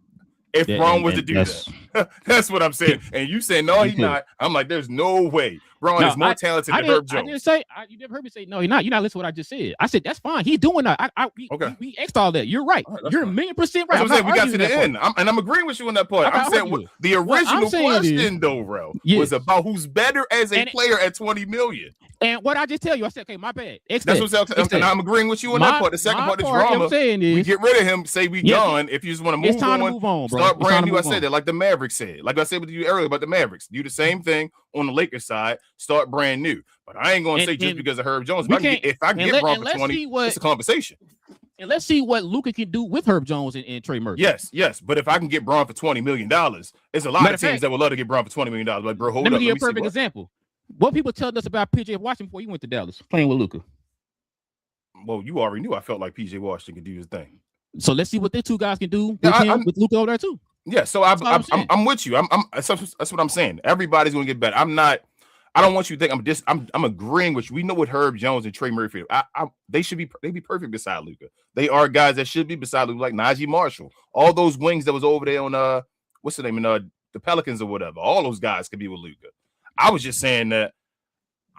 If Bron was to do that, that's what I'm saying. And you say no, he's not. I'm like, there's no way. Bron is more talented than Herb Jones. I didn't say you never heard me say no. He's not. You're not listening to what I just said. I said that's fine. He's doing that. We X'd all that. You're right. You're fine. 1,000,000% right. I'm saying we got to the end, I'm agreeing with you on that point. I'm saying the original question, though, Rel, was about who's better as a player at $20 million. And what I just tell you, I said, okay, my bad. That's what I'm saying. I'm agreeing with you on that part. The second part is drama. We get rid of him, say we done. If you just want to move on, start brand new. I said that, like the Mavericks said. Like I said with you earlier about the Mavericks. Do the same thing on the Lakers side, start brand new. But I ain't going to say just because of Herb Jones. If I get Bron for 20, it's a conversation. And let's see what Luka can do with Herb Jones and Trey Murphy. Yes. But if I can get Bron for $20 million, there's a lot of teams that would love to get Bron for $20 million. Like, bro, hold up. Let me give you a perfect example. What people telling us about PJ Washington before you went to Dallas playing with Luka? Well, you already knew I felt like PJ Washington could do his thing. So let's see what these two guys can do with Luka over there too. Yeah, so I'm with you. That's what I'm saying. Everybody's gonna get better. I don't want you to think I'm agreeing with you. We know what Herb Jones and Trey Murphy. They be perfect beside Luka. They are guys that should be beside Luka, like Najee Marshall. All those wings that was over there on what's the name in the Pelicans or whatever. All those guys could be with Luka. I was just saying that.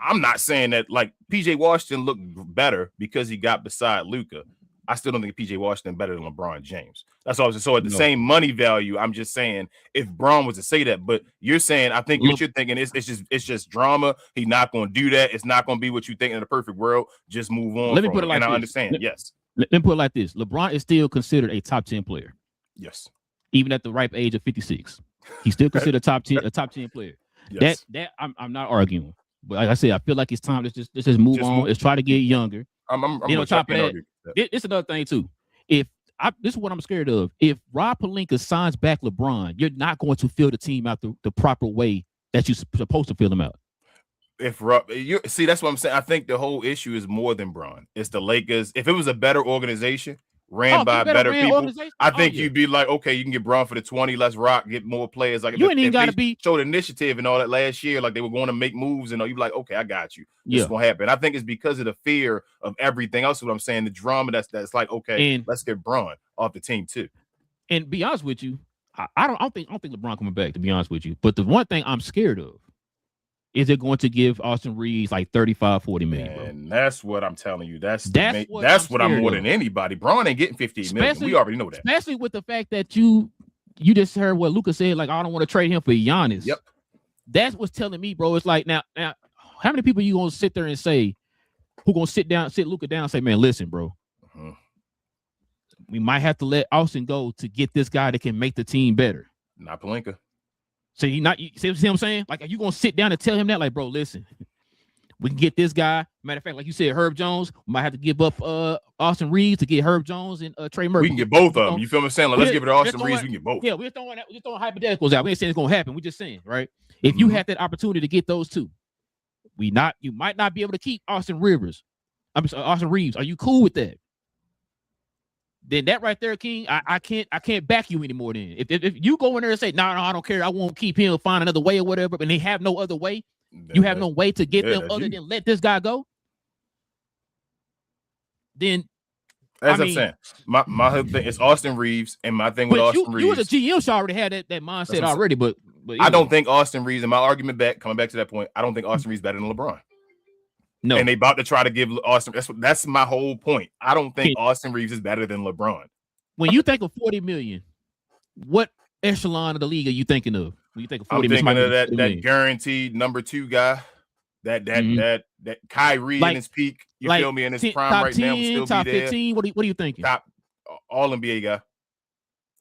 I'm not saying that like PJ Washington looked better because he got beside Luka. I still don't think PJ Washington better than LeBron James. That's all. So at the same money value, I'm just saying if Bron was to say that, but you're saying I think what you're thinking is it's just drama. He's not going to do that. It's not going to be what you think in the perfect world. Just move on. Let me put it like this. I understand. Yes. Let me put it like this. LeBron is still considered a top 10 player. Yes. Even at the ripe age of 56, he's still considered a top 10 player. Yes. That I'm not arguing, but like I said, I feel like it's time. Let's just move on. Let's try to get younger. I'm top of that. It's another thing too. This is what I'm scared of. If Rob Pelinka signs back LeBron, you're not going to fill the team out the proper way that you're supposed to fill them out. That's what I'm saying. I think the whole issue is more than Bron. It's the Lakers. If it was a better organization, ran by better people, I think yeah. you'd be like, okay, you can get Braun for the 20. Let's rock, get more players. Like you ain't even got to be showed initiative and all that last year, like they were going to make moves and all. You be like, okay, I got you. This is gonna happen. I think it's because of the fear of everything else. What I'm saying, the drama that's like, okay, let's get Braun off the team too. And be honest with you, I don't think LeBron coming back. To be honest with you, but the one thing I'm scared of is it going to give Austin Reeves like 35, 40 million? And that's what I'm telling you. That's what I'm more than anybody. Braun ain't getting 58 million. We already know that. Especially with the fact that you just heard what Luka said, like, I don't want to trade him for Giannis. Yep. That's what's telling me, bro. It's like now, how many people you gonna sit there and say who gonna sit Luka down and say, man, listen, bro. We might have to let Austin go to get this guy that can make the team better. Not Pelinka. So see what I'm saying? Like, are you gonna sit down and tell him that? Like, bro, listen, we can get this guy. Matter of fact, like you said, Herb Jones, we might have to give up Austin Reeves to get Herb Jones and Trey Murphy. We can get both of them. You feel what I'm saying? Like, let's give it to Austin Reeves. We can get both. Yeah, we're throwing hypotheticals out. We ain't saying it's gonna happen. We're just saying, right? If you had that opportunity to get those two, you might not be able to keep Austin Reeves. Are you cool with that? Then that right there, King, I can't back you anymore. Then if you go in there and say, no, I don't care, I won't keep him, find another way or whatever, and they have no other way, you have no way to get them other than let this guy go. Then, as I'm saying, my thing is Austin Reeves, and my thing with Austin Reeves, you as a GM should already had that mindset already, but I don't think Austin Reeves, and my argument coming back to that point, I don't think Austin Reeves better than LeBron. No, and they about to try to give Austin. That's my whole point. I don't think Austin Reeves is better than LeBron. When you think of $40 million, what echelon of the league are you thinking of? When you think of 40 million, I'm thinking of that guaranteed number 2 guy, that Kyrie in his peak. You feel me? In his prime right 10, now, will still top be there. 15. What are you thinking? Top all NBA guy.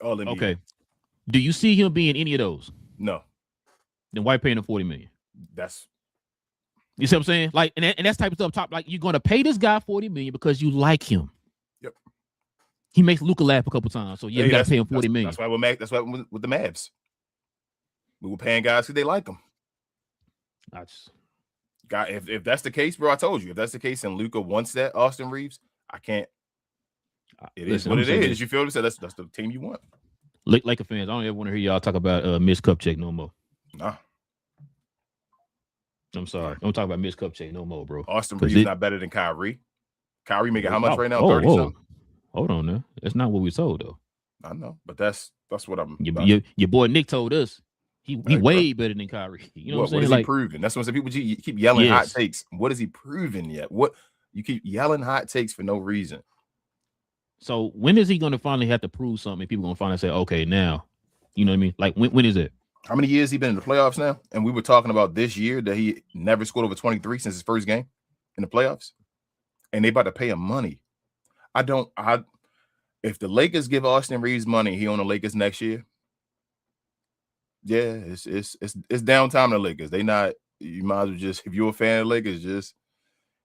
All NBA. Okay. Do you see him being any of those? No. Then why paying him $40 million? That's. You see what I'm saying? Like, and that's type of stuff. Top, like, you're going to pay this guy $40 million because you like him. Yep. He makes Luka laugh a couple times, so you got to pay him $40 million. That's why with the Mavs, we were paying guys because they like him. If that's the case, bro, I told you, if that's the case, and Luka wants that Austin Reeves, I can't. It is what it is. You feel what I'm saying? That's the team you want. Laker fans, I don't ever want to hear y'all talk about Mitch Kupchak no more. Nah. I'm sorry. Don't talk about Mitch Kupchak no more, bro. Austin Reeves is not better than Kyrie. Kyrie making how much right now? 30 something. Hold on now. That's not what we told though. I know, but that's what I'm. Your boy Nick told us he way better than Kyrie. You know what I'm saying? What is he proving? That's what I'm saying. People keep yelling hot takes. What is he proving yet? What you keep yelling hot takes for no reason. So when is he going to finally have to prove something? People going to finally say, okay, now, you know what I mean? Like when is it? How many years he been in the playoffs now? And we were talking about this year that he never scored over 23 since his first game in the playoffs. And they about to pay him money. If the Lakers give Austin Reeves money, he on the Lakers next year. Yeah, it's downtime to the Lakers. You might as well just, if you're a fan of the Lakers, just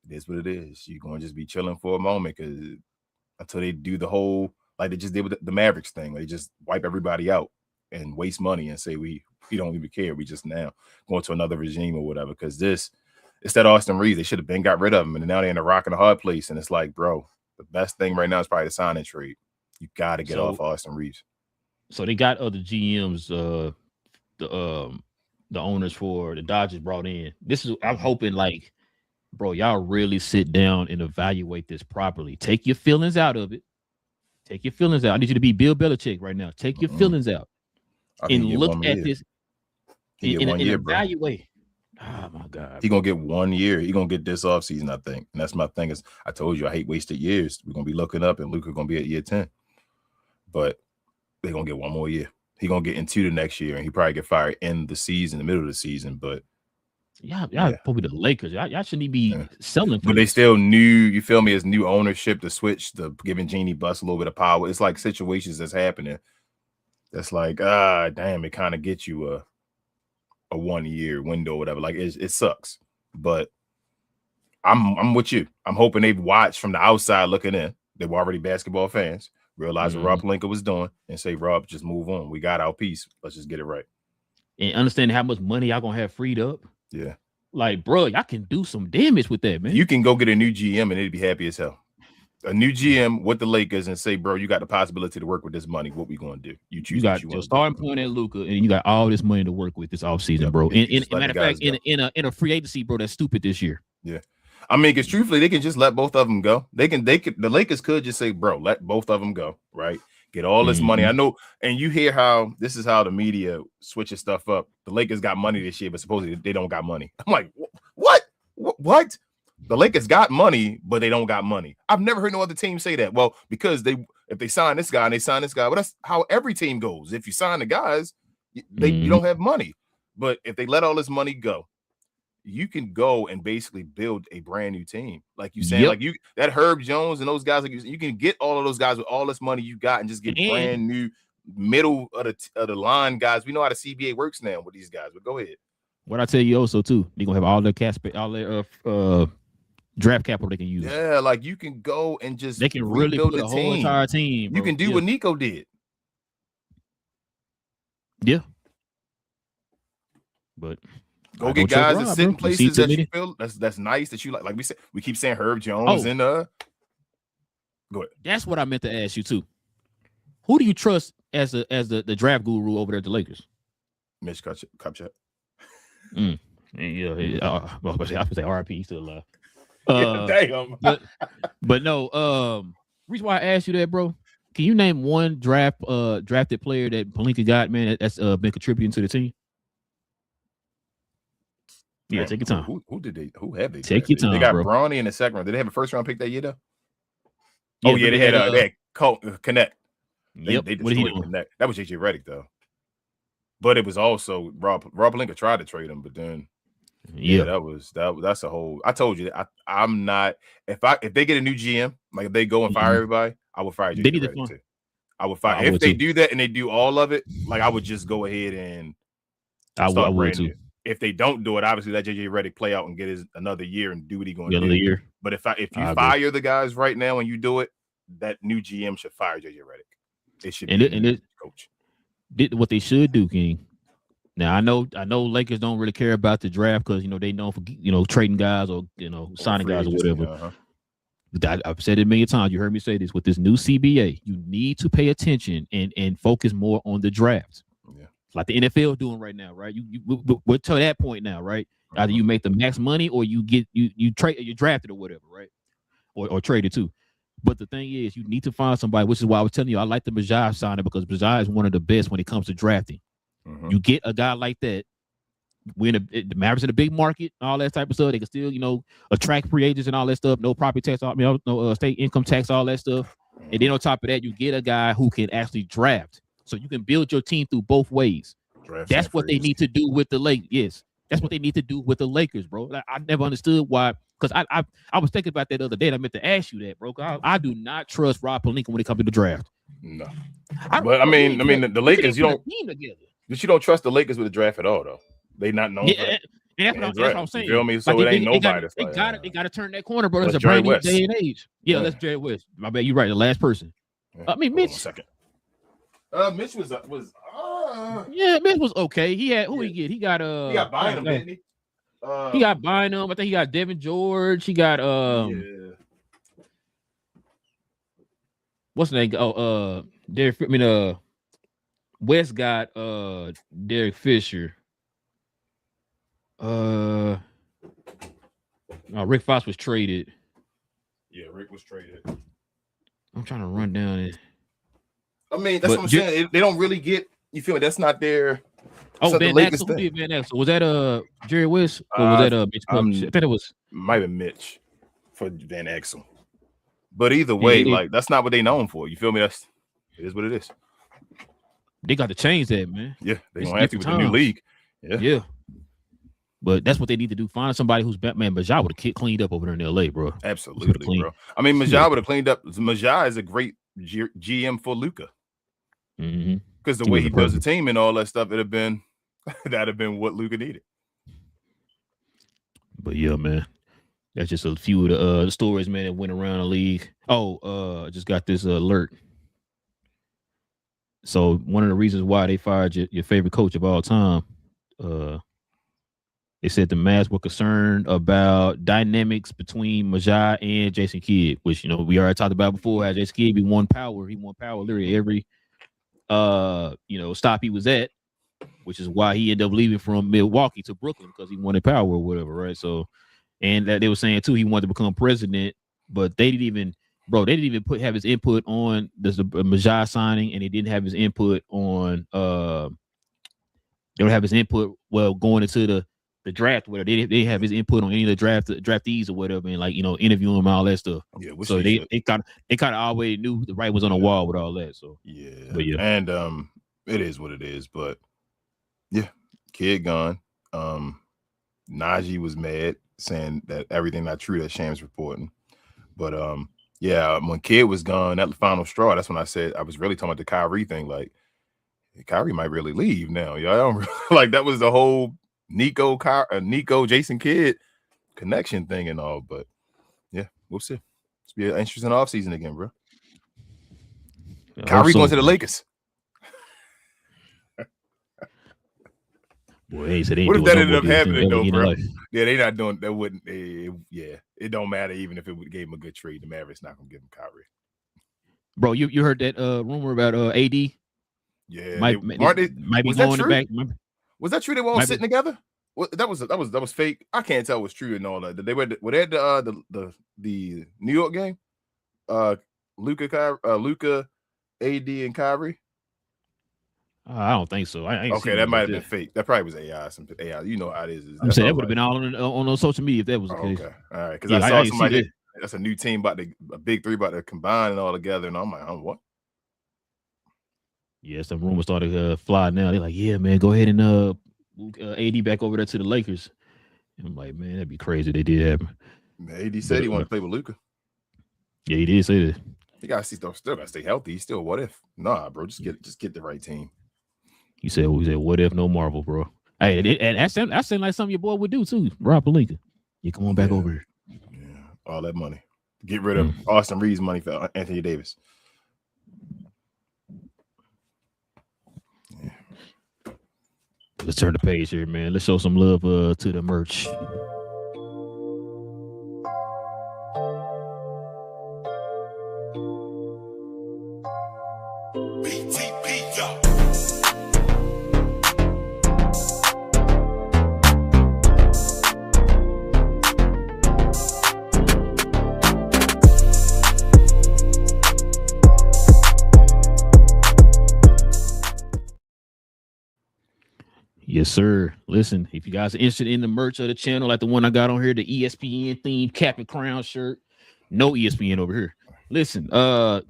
it is what it is. You're going to just be chilling for a moment until they do the whole, like they just did with the Mavericks thing. They just wipe everybody out and waste money and say we don't even care. We just now going to another regime or whatever. Because it's that Austin Reeves. They should have been got rid of him, and now they're in a rock and a hard place. And it's like, bro, the best thing right now is probably the sign and trade. You got to get off Austin Reeves. So they got other GMs, the owners for the Dodgers brought in. I'm hoping, like, bro, y'all really sit down and evaluate this properly. Take your feelings out of it. Take your feelings out. I need you to be Bill Belichick right now. Take your feelings out and look at this and evaluate. Oh my God. He's gonna get 1 year. He's gonna get this offseason, I think. And that's my thing. Is I told you I hate wasted years. We're gonna be looking up and Luka gonna be at year 10. But they're gonna get 1 more year. He's gonna get into the next year and he probably get fired in the season, the middle of the season. But y'all probably the Lakers. Y'all shouldn't even be selling. But they still new, you feel me, as new ownership to switch to giving Jeannie Buss a little bit of power. It's like situations that's happening. That's like, damn, it kind of gets you a 1 year window or whatever. Like it sucks. But I'm with you. I'm hoping they've watched from the outside looking in. They were already basketball fans, realize what Rob Pelinka was doing, and say, Rob, just move on. We got our piece. Let's just get it right. And understanding how much money y'all gonna have freed up. Yeah. Like, bro, y'all can do some damage with that, man. You can go get a new GM and they'd be happy as hell. a new GM with the Lakers and say, bro, you got the possibility to work with this money. What we going to do? You choose. You got your starting point at Luka, and you got all this money to work with this offseason, bro. In matter of fact, in a free agency, bro, that's stupid this year. Yeah. I mean, because truthfully, they can just let both of them go. The Lakers could just say, bro, let both of them go, right? Get all this money. I know, and you hear how this is how the media switches stuff up. The Lakers got money this year, but supposedly they don't got money. I'm like, what? What? The Lakers got money, but they don't got money. I've never heard no other team say that. Well, because if they sign this guy and they sign this guy, well, that's how every team goes. If you sign the guys, you don't have money. But if they let all this money go, you can go and basically build a brand new team. Like you saying, like that Herb Jones and those guys, like you can get all of those guys with all this money you got and just get brand new middle of the line guys. We know how the CBA works now with these guys, but go ahead. What I tell you also too, they're gonna have all their draft capital they can use. Yeah, like you can go and just they can really build a whole entire team. Bro. You can do what Nico did. Yeah. But go get guys that sit in places that you feel that's nice that you like. Like we said, we keep saying Herb Jones and go ahead. That's what I meant to ask you too. Who do you trust as the draft guru over there at the Lakers? Mitch Kupchak. Yeah. I was gonna say RIP, he's still alive. Damn. but no. Reason why I asked you that, bro. Can you name one drafted player that Pelinka got, man, that's been contributing to the team? Yeah, take your time. Who have they? Take your time. They got bro. Bronny in the second round. Did they have a first round pick that year though? Yeah, they had Connect. Yep. They destroyed Connect. That was JJ Redick though. But it was also Rob Pelinka tried to trade him, but then that's a whole. I told you that I'm not. If they get a new GM, like if they go and fire everybody, I would fire JJ Redick too. I would fire. If they do that and they do all of it, like I would just go ahead and I would too. If they don't do it, obviously let JJ Redick play out and get his another year and do what he's going to do. Another year. But if you fire the guys right now and you do it, that new GM should fire JJ Redick. It should be coach. What they should do, King. Now I know Lakers don't really care about the draft because they know for trading guys or signing guys or whatever. I've said it a million times. You heard me say this with this new CBA. You need to pay attention and focus more on the draft. Like the NFL doing right now, right? We're to that point now, right? Either you make the max money or you drafted or whatever, right? Or traded too. But the thing is, you need to find somebody, which is why I was telling you I like the Bajaj signing because Bajaj is one of the best when it comes to drafting. You get a guy like that, the Mavericks in a big market, all that type of stuff. They can still, attract free agents and all that stuff. No property tax, no state income tax, all that stuff. And then on top of that, you get a guy who can actually draft. So you can build your team through both ways. That's what they need to do with the Lakers. Yes, that's what they need to do with the Lakers, bro. Like, I never understood why. Because I was thinking about that the other day. And I meant to ask you that, bro. I do not trust Rob Pelinka when it comes to the draft. No, but I mean, the Lakers, you don't trust the Lakers with the draft at all, though. They not known. Yeah, that's what I'm saying. You feel me? So like it ain't nobody. They got to turn that corner, bro. It's a brand new day and age. Yeah, that's Jerry West. My bad, you're right. The last person. I mean, Mitch. 1 second. Mitch was Mitch was okay. He had who he get? He got Bynum, didn't he? He got Bynum. I think he got Devin George. He got what's the name? Derek. I mean, West got Derek Fisher. Rick Fox was traded. Yeah, Rick was traded. I'm trying to run down it. I mean, that's what I'm saying. They don't really get. You feel me? That's not their. Oh, Van Exel. Who did Van Exel? Was that Jerry West or was that Mitch? I think it was. Might have been Mitch for Van Exel. But either way, like that's not what they known for. You feel me? It is what it is. They got to change that, man. Yeah, they gonna have to with the new league. Yeah. But that's what they need to do. Find somebody who's Batman. Majah would have cleaned up over there in LA, bro. Absolutely, bro. I mean, Majah would have cleaned up. Majah is a great GM for Luka. Because the way he does the team and all that stuff, that'd have been what Luka needed. But yeah, man, that's just a few of the stories, man, that went around the league. I just got this alert. So one of the reasons why they fired your favorite coach of all time, They said the Mavs were concerned about dynamics between Majai and Jason Kidd, which we already talked about before. How Jason Kidd, he won power literally every stop he was at, which is why he ended up leaving from Milwaukee to Brooklyn because he wanted power or whatever, right? So, and that they were saying too, he wanted to become president, but they didn't even have his input on the Majai signing, and they didn't have his input on they don't have his input going into the draft, whatever. They didn't have his input on any of the draftees or whatever, and interviewing him and all that stuff. Yeah, so they kind of already knew the writing was on the wall with all that. So and it is what it is. But yeah, Kid gone. Najee was mad, saying that everything not true that Shams reporting. But when Kid was gone, that final straw, that's when I said I was really talking about the Kyrie thing. Like, Kyrie might really leave now. I don't really, like that was the whole Nico, Jason Kidd connection thing and all. But yeah, we'll see. It's be an interesting offseason again, bro. Kyrie going to the Lakers. Boy, so what if that ended up happening though, bro? Yeah, they not doing that. Wouldn't it don't matter even if it gave him a good trade. The Mavericks not gonna give him Kyrie. Bro, you heard that rumor about AD? Yeah, might be going back. Was that true? They were all sitting together. That was fake. I can't tell what's true and all that. They were at the New York game. Luka, AD, and Kyrie. I don't think so. Okay, that might have been fake. That probably was AI. Some AI. You know how it is. I'm saying that would have been all on social media if that was the case. Okay, all right. Because I saw somebody. That's a new team a big three about to combine and all together, and I'm like, what? Yeah, some rumors started to fly now. They're like, yeah, man, go ahead and move AD back over there to the Lakers. And I'm like, man, that'd be crazy. They did happen. AD said he wanted to play with Luka. Yeah, he did say that. He got to still got to stay healthy. He's still what if? Nah, bro, just get the right team. He said, what if no Marvel, bro? Hey, and that sound like something your boy would do too. Rob Pelinka. You come on back over here. Yeah, all that money. Get rid of Austin Reeves' money for Anthony Davis. Yeah. Let's turn the page here, man. Let's show some love to the merch. Yes, sir. Listen, if you guys are interested in the merch of the channel, like the one I got on here, the ESPN themed cap and crown shirt, no ESPN over here. Listen,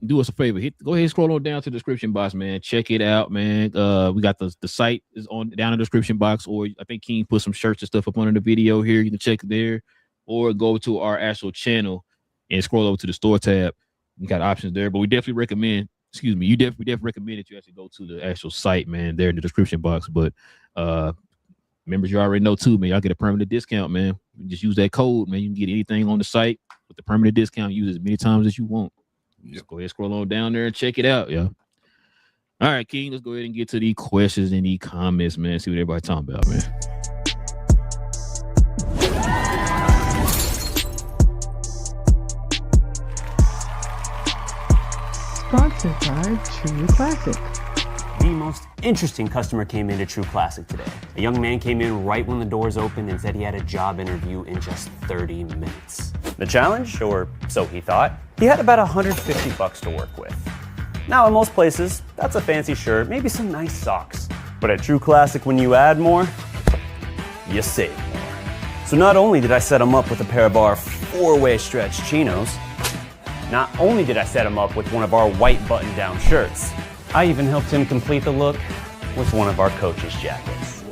do us a favor. Go ahead and scroll on down to the description box, man. Check it out, man. We got the site is on down in the description box, or I think King put some shirts and stuff up under the video here. You can check it there, or go to our actual channel and scroll over to the store tab. We got options there, but we definitely recommend. Excuse me, we definitely recommend that you actually go to the actual site, man, there in the description box. But members, you already know too, man, y'all get a permanent discount, man. Just use that code, man. You can get anything on the site with the permanent discount. Use it as many times as you want. Just go ahead, scroll on down there and check it out, yeah. All right, King, let's go ahead and get to the questions and the comments, man. See what everybody's talking about, man. Sponsored by True Classic. The most interesting customer came into True Classic today. A young man came in right when the doors opened and said he had a job interview in just 30 minutes. The challenge, or so he thought, he had about $150 to work with. Now in most places, that's a fancy shirt, maybe some nice socks. But at True Classic, when you add more, you save more. So not only did I set him up with a pair of our 4-way stretch chinos, not only did I set him up with one of our white button-down shirts, I even helped him complete the look with one of our coach's jackets.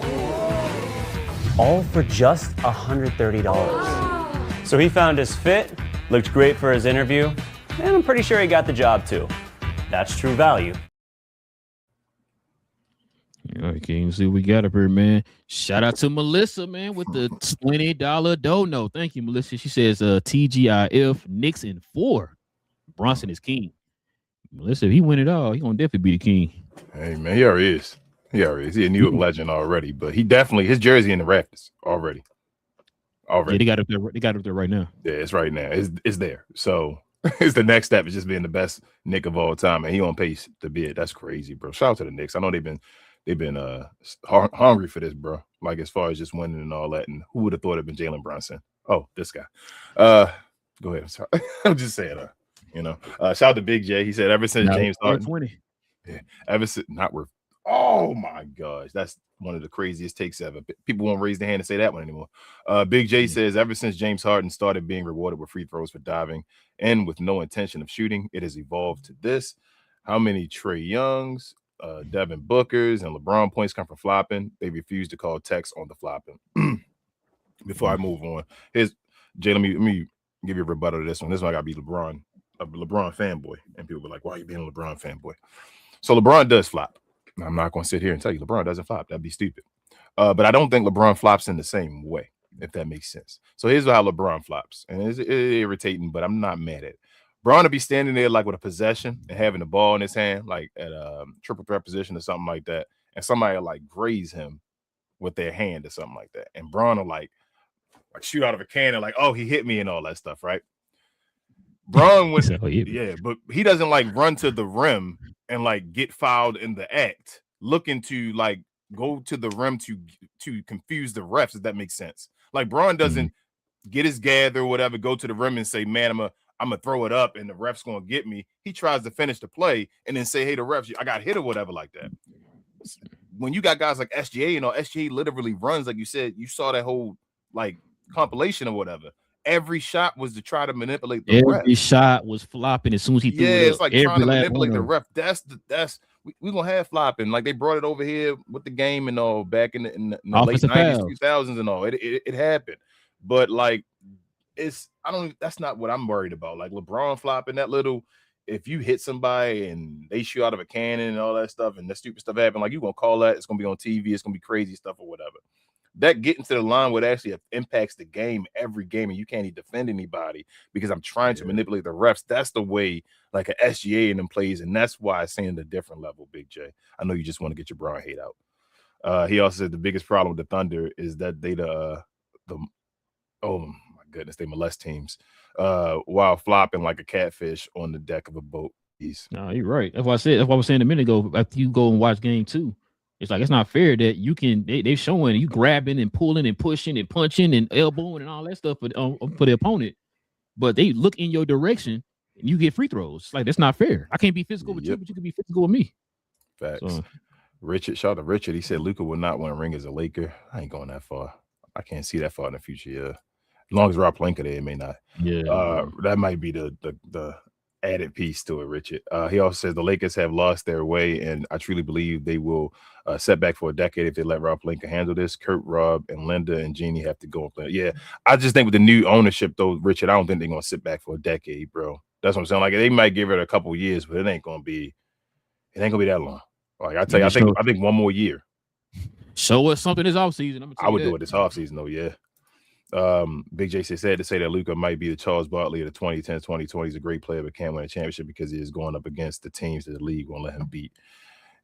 All for just $130. So he found his fit, looked great for his interview, and I'm pretty sure he got the job too. That's true value. All right, King, see what we got up here, man. Shout out to Melissa, man, with the $20 dono. Thank you, Melissa. She says TGIF, Knicks in 4. Bronson is king. Melissa, if he win it all, he gonna definitely be the king. Hey man, he already is. Yeah, he's a New York legend already, but he definitely his jersey in the rafters already. Yeah, they got it there. They got it there right now. Yeah, it's right now. It's there. So it's the next step is just being the best Knick of all time, and he on pace to be it. That's crazy, bro. Shout out to the Knicks. I know they've been hungry for this, bro. Like as far as just winning and all that. And who would have thought it'd been Jalen Brunson? Oh, this guy. Go ahead. I'm sorry. I'm just saying. Shout out to Big J. He said ever since James Harden. 20. Yeah, ever since not worth. Oh my gosh, that's one of the craziest takes ever. People won't raise their hand and say that one anymore. Big J says ever since James Harden started being rewarded with free throws for diving and with no intention of shooting, it has evolved to this. How many Trey Youngs, Devin Bookers, and LeBron points come from flopping? They refuse to call text on the flopping. Before I move on, here's Jay. Let me give you a rebuttal to this one. This one I gotta be LeBron, a LeBron fanboy, and people be like, "Why are you being a LeBron fanboy?" So LeBron does flop. I'm not going to sit here and tell you LeBron doesn't flop. That'd be stupid. But I don't think LeBron flops in the same way, if that makes sense. So here's how LeBron flops. And it's irritating, but I'm not mad at it. LeBron to be standing there like with a possession and having the ball in his hand, like at a triple threat position or something like that. And somebody will like graze him with their hand or something like that. And Bron will like shoot out of a cannon, like, oh, he hit me and all that stuff, right? Bron went, yeah, but he doesn't like run to the rim and like get fouled in the act, looking to like go to the rim to confuse the refs, if that makes sense. Like Bron doesn't get his gather or whatever, go to the rim and say, man, I'm gonna throw it up and the ref's gonna get me. He tries to finish the play and then say, hey, the refs, I got hit or whatever like that. When you got guys like SGA, SGA literally runs, like you said, you saw that whole like compilation or whatever. Every shot was to try to manipulate the ref. Every shot was flopping as soon as he threw it up. It's like trying to manipulate the ref. That's we gonna have flopping. Like they brought it over here with the game and all back in the late 90s, 2000s and all. It happened, but like that's not what I'm worried about. Like LeBron flopping that little. If you hit somebody and they shoot out of a cannon and all that stuff, and that stupid stuff happen, like you gonna call that? It's gonna be on TV. It's gonna be crazy stuff or whatever. That getting to the line would actually impacts the game every game, and you can't even defend anybody because I'm trying to manipulate the refs. That's the way like an SGA in them plays, and that's why I'm saying a different level, Big J. I know you just want to get your Bron hate out. He also said the biggest problem with the Thunder is that they oh my goodness, they molest teams while flopping like a catfish on the deck of a boat. No, you're right. That's what I said. That's what I was saying a minute ago. After you go and watch game 2. It's like it's not fair that you can they're showing you grabbing and pulling and pushing and punching and elbowing and all that stuff for the opponent, but they look in your direction and you get free throws. It's like that's not fair. I can't be physical with you, but you can be physical with me. Facts. So, Richard, shout out to Richard. He said Luka will not win a ring as a Laker. I ain't going that far. I can't see that far in the future. Yeah, as long as Rob Pelinka there, it may not. Yeah, that might be the added piece to it, Richard. He also says the Lakers have lost their way, and I truly believe they will set back for a decade if they let Rob Pelinka handle this. Kurt, Rob, and Linda and Jeannie have to go and play. Yeah, I just think with the new ownership, though, Richard, I don't think they're going to sit back for a decade, bro. That's what I'm saying. Like they might give it a couple years, but it ain't going to be that long. Like I tell you, I think one more year. Show us something this offseason. I would do it this offseason, though. Yeah. Big J said to say that Luka might be the Charles Barkley of the 2010s, 2020s, a great player, but can't win a championship because he is going up against the teams that the league won't let him beat.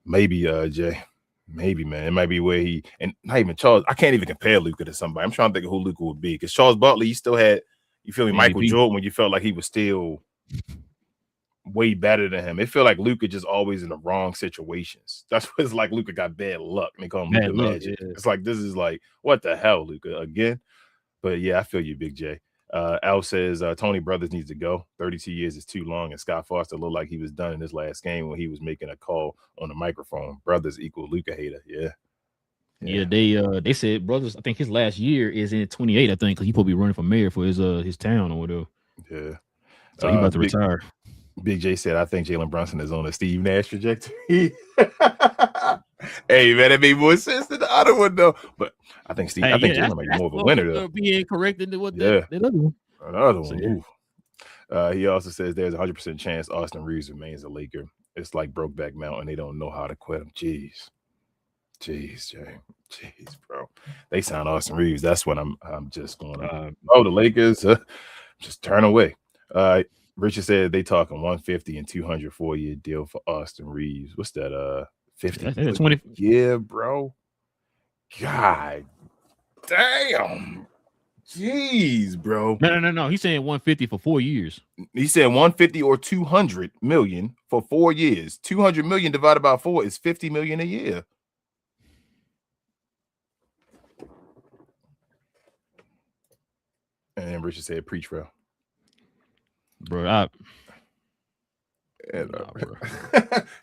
Maybe, Jay. Maybe, man. It might be where he and not even Charles. I can't even compare Luka to somebody. I'm trying to think of who Luka would be because Charles Barkley, you still had, you feel me, Michael Jordan when you felt like he was still way better than him. It felt like Luka just always in the wrong situations. That's what it's like. Luka got bad luck. And they call him Luka Magic. Yeah. It's like this is like what the hell, Luka again. But yeah, I feel you, Big J. Al says Tony Brothers needs to go. 32 years is too long, and Scott Foster looked like he was done in his last game when he was making a call on the microphone. Brothers equal Luka hater. Yeah, they said Brothers. I think his last year is in 28. I think because he probably running for mayor for his town or whatever. Yeah, so he about to retire. Big J said, I think Jalen Brunson is on a Steve Nash trajectory. Hey, man, that made more sense than the other one, though. But I think Jalen might be more of a winner, though. Being corrected than what the other one. Another one. So, he also says there's a 100% chance Austin Reeves remains a Laker. It's like Brokeback Mountain. They don't know how to quit him. Jeez, Jay. Jeez, bro. They signed Austin Reeves. That's when I'm just going, the Lakers, just turn away. Richard said they talking 150 and 200 4-year deal for Austin Reeves. What's that? 50 That's 20. Yeah, bro. God damn. Jeez, bro. No. He's saying 150 for 4 years. He said 150 or 200 million for 4 years. 200 million divided by 4 is 50 million a year. And then Richard said, preach, bro. Bro,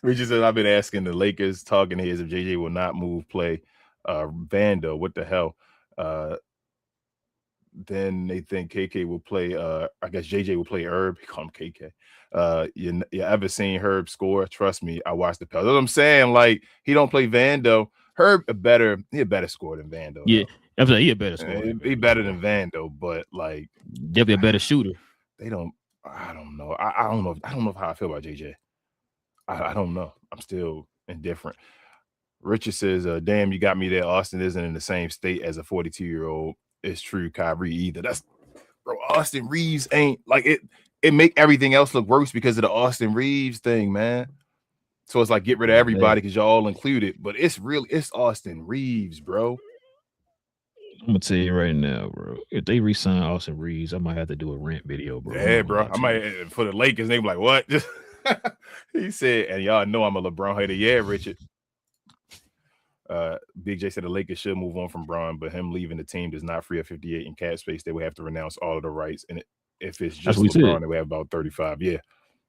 Richard said, I've been asking the Lakers talking heads if JJ will not move, play Vando. What the hell? Then they think KK will play. I guess JJ will play Herb. He call him KK. You ever seen Herb score? Trust me, I watched the Pels. That's what I'm saying. Like, he don't play Vando. Herb he a better score than Vando. Yeah, I'm saying he a better scorer. He better than Vando, but like definitely a better shooter. I don't know. I don't know how I feel about JJ. I don't know. I'm still indifferent. Richard says, damn, you got me there. Austin isn't in the same state as a 42-year-old. It's true, Kyrie either. That's bro. Austin Reeves ain't like it. It make everything else look worse because of the Austin Reeves thing, man. So it's like get rid of everybody because y'all all included, but it's Austin Reeves, bro. I'm gonna tell you right now, bro. If they re-sign Austin Reeves, I might have to do a rant video, bro. Yeah, bro. I might for the Lakers. They be like, what? He said, and y'all know I'm a LeBron hater. Yeah, Richard. Big J said the Lakers should move on from Bron, but him leaving the team does not free up 58 in cap space. They would have to renounce all of the rights, and if it's just LeBron, they would have about 35. Yeah.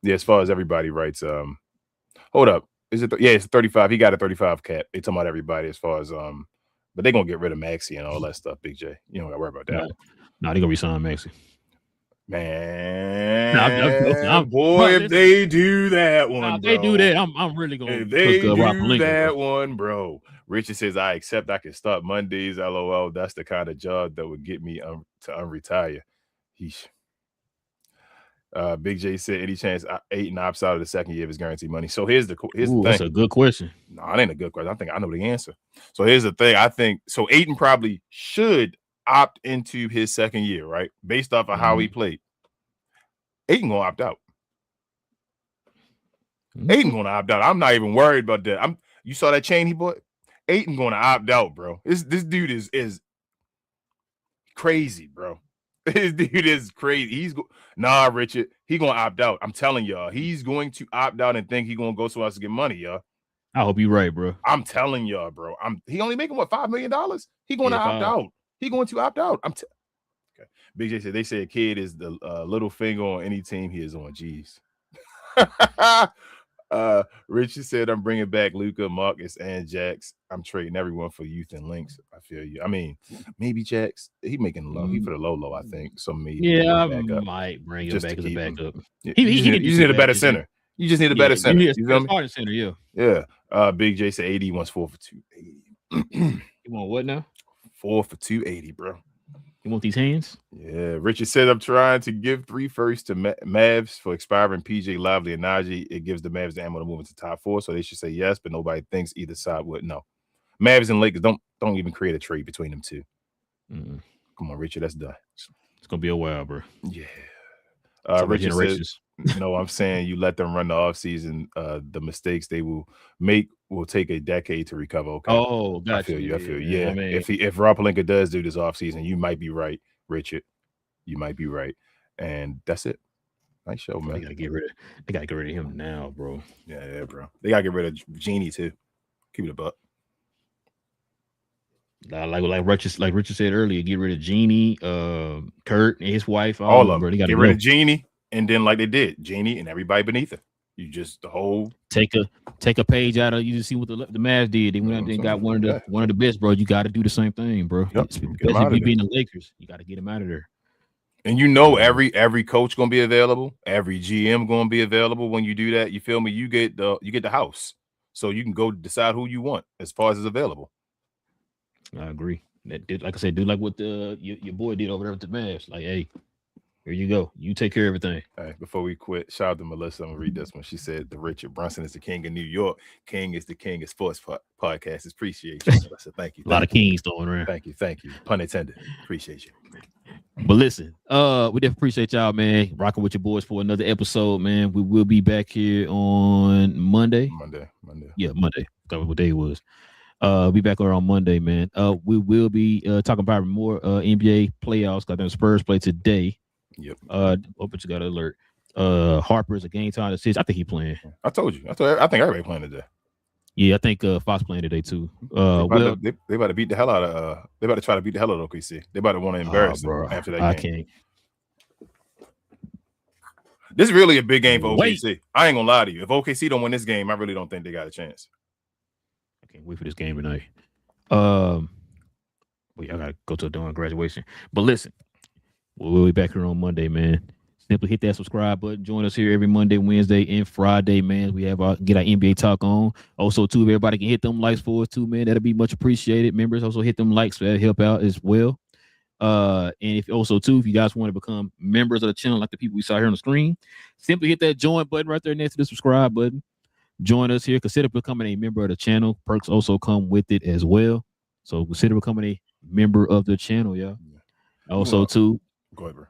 As far as everybody writes, hold up, is it? It's 35. He got a 35 cap. They talking about everybody as far as but they gonna get rid of Maxey and all that stuff. Big J, you don't gotta worry about that. No, they gonna resign Maxey. Man, boy, if they do that one, they do that. I'm really gonna. If they do that one, bro. Richard says, I accept I can start Mondays. LOL. That's the kind of job that would get me to unretire. Big J said, any chance Ayton opts out of the second year of his guaranteed money? So here's the thing. That's a good question. No, it ain't a good question. I think I know the answer. So here's the thing. I think so. Ayton probably should opt into his second year, right? Based off of how he played. Ayton gonna opt out. Ayton gonna opt out. I'm not even worried about that. You saw that chain he bought? Ayton gonna opt out, bro. This dude is crazy, bro. This dude is crazy. Richard, he gonna opt out. I'm telling y'all, he's going to opt out and think he gonna go somewhere else to get money, y'all. I hope you're right, bro. I'm telling y'all, bro. He only making what, $5 million? He gonna opt out. He going to opt out. Okay. Big J said they say a kid is the little finger on any team he is on. Jeez. Richard said, I'm bringing back Luka, Marcus, and Jax. I'm trading everyone for youth and links. I feel you. I mean, maybe Jax. He making low. He for the low, I think. So maybe. I might bring him back as a backup. You just need a better center. You just need a better center. You need a starting center, yeah. Yeah. Big J said 80 wants 4 for 280. You want what now? 4 for 280, bro. You want these hands? Yeah. Richard said, I'm trying to give 3 firsts to Mavs for expiring PJ, Lively, and Najee. It gives the Mavs the ammo to move into top 4, so they should say yes, but nobody thinks either side would. No. Mavs and Lakers don't even create a trade between them two. Come on, Richard, that's done. It's gonna be a while, bro. Yeah. Richard says, no, I'm saying you let them run the offseason. The mistakes they will make will take a decade to recover. Okay. Oh, gotcha. I feel you. Yeah. I mean, if Rob Pelinka does do this offseason, you might be right, Richard. You might be right. And that's it. Nice show, man. They gotta get rid of him now, bro. Yeah, bro. They gotta get rid of Genie too. Keep it a buck. Like Richard said earlier, get rid of Genie, Kurt and his wife. All of them. Bro, they gotta get rid of Genie, and then like they did, Genie and everybody beneath her. You just the whole take a page out of you to see what the Mavs did. They went out there and got one of the best, bro. You got to do the same thing, bro. Yep. Especially if you being the Lakers, you got to get him out of there. And you know every coach gonna be available, every GM gonna be available when you do that. You feel me? You get the house, so you can go decide who you want as far as is available. I agree. Like I said, do like what your boy did over there with the Mavs. Like, hey, Here you go. You take care of everything. All right, before we quit, shout out to Melissa. I'm gonna read this one. She said, "The Richard Brunson is the king of New York. King is the king of sports podcasts. Appreciate you." I said, "Thank you." A lot of kings throwing around. Thank you. Pun intended. Appreciate you. But listen, we definitely appreciate y'all, man, rocking with your boys for another episode, man. We will be back here on Monday. Yeah, Monday. That was what day it was. Be back on Monday, man. We will be talking about more NBA playoffs. Got them Spurs play today. Yep. But you got to alert. Harper's a game time decision. I think he playing. I told you. I think everybody playing today. Yeah, I think Fox playing today too. They about to beat the hell out of. They about to try to beat the hell out of OKC. They about to want to embarrass them after that game. I can't. This is really a big game for OKC. I ain't gonna lie to you. If OKC don't win this game, I really don't think they got a chance. I can't wait for this game tonight. I gotta go to a dawn graduation. But listen, we'll be back here on Monday, man. Simply hit that subscribe button. Join us here every Monday, Wednesday, and Friday, man. We have get our NBA talk on. Also, too, if everybody can hit them likes for us too, man, that'll be much appreciated. Members also hit them likes, so that'll help out as well. And if you guys want to become members of the channel, like the people we saw here on the screen, simply hit that join button right there next to the subscribe button. Join us here. Consider becoming a member of the channel. Perks also come with it as well. So consider becoming a member of the channel, y'all. Also, too. Go ahead, bro.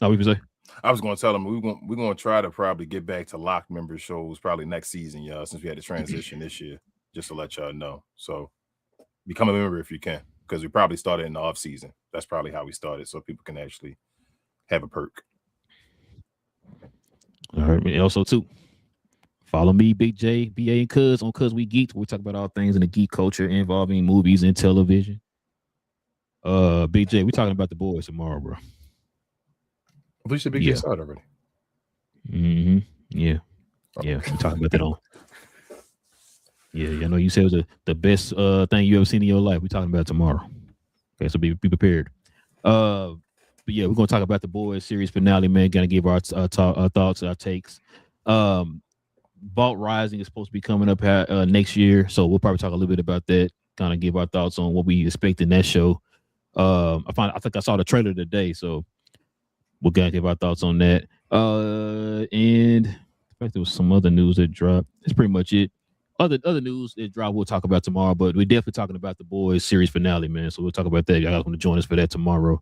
Oh, we can say. I was going to tell them we're going to try to probably get back to lock member shows probably next season, y'all, since we had to transition this year, just to let y'all know. So become a member if you can, because we probably started in the off season. That's probably how we started, so people can actually have a perk. All right. And also, too, follow me, Big J, BA, and Cuz on Cuz We Geek. We talk about all things in the geek culture involving movies and television. Big J, we talking about the boys tomorrow, bro. I thought you said Big J started already. Mm-hmm. Yeah. Yeah, we're talking about that on. Yeah, I know you said it was the best thing you ever seen in your life. We're talking about it tomorrow. Okay, so be prepared. But yeah, we're gonna talk about the boys series finale, man. Gonna give our thoughts, our takes. Vault Rising is supposed to be coming up next year, so we'll probably talk a little bit about that. Kind of give our thoughts on what we expect in that show. I think I saw the trailer today, so we're gonna give our thoughts on that. And in fact, there was some other news that dropped. That's pretty much it. Other news that dropped, we'll talk about tomorrow. But we're definitely talking about the boys series finale, man. So we'll talk about that. Y'all guys want to join us for that tomorrow,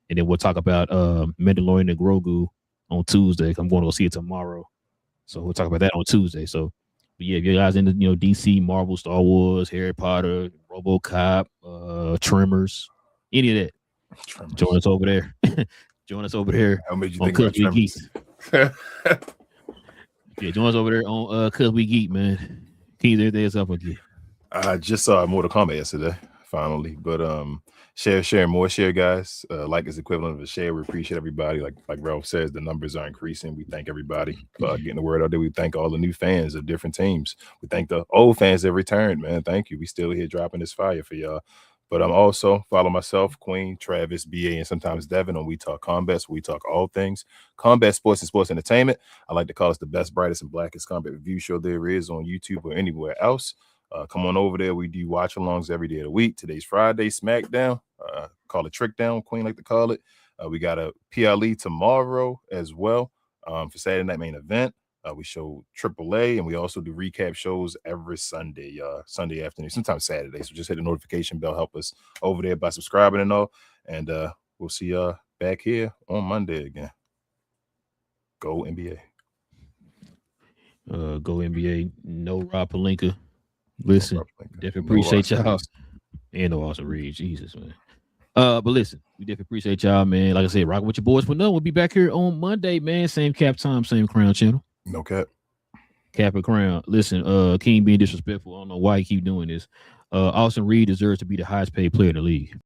and then we'll talk about Mandalorian and Grogu on Tuesday. I'm going to go see it tomorrow, so we'll talk about that on Tuesday. So, but yeah, if you guys into DC, Marvel, Star Wars, Harry Potter, RoboCop, Tremors, any of that, join us over there. Join us over here How made you on think about Cuz We Tremors? Geek. Yeah, join us over there on Cuz We Geek, man. Keys, everything is up again. I just saw Mortal Kombat yesterday, finally. But share more, guys. Like is equivalent of a share. We appreciate everybody. Like Ralph says, the numbers are increasing. We thank everybody for getting the word out there. We thank all the new fans of different teams. We thank the old fans that returned, man. Thank you. We still here dropping this fire for y'all. But I'm also follow myself, Queen, Travis, BA, and sometimes Devin on We Talk Combat. So we talk all things combat, sports, and sports entertainment. I like to call us the best, brightest, and blackest combat review show there is on YouTube or anywhere else. Come on over there. We do watch alongs every day of the week. Today's Friday, SmackDown. Call it Trick Down, Queen like to call it. We got a PLE tomorrow as well for Saturday Night Main Event. We show AAA, and we also do recap shows every Sunday, Sunday afternoon, sometimes Saturday. So just hit the notification bell, help us over there by subscribing and all. And we'll see y'all back here on Monday again. Go NBA. Go NBA. No Rob Pelinka. Listen, definitely appreciate y'all. And no Austin Reed. Jesus, man. But listen, we definitely appreciate y'all, man. Like I said, rocking with your boys. But no, we'll be back here on Monday, man. Same cap time, same crown channel. No cap. Cap and crown. Listen, King being disrespectful. I don't know why he keep doing this. Austin Reed deserves to be the highest paid player in the league.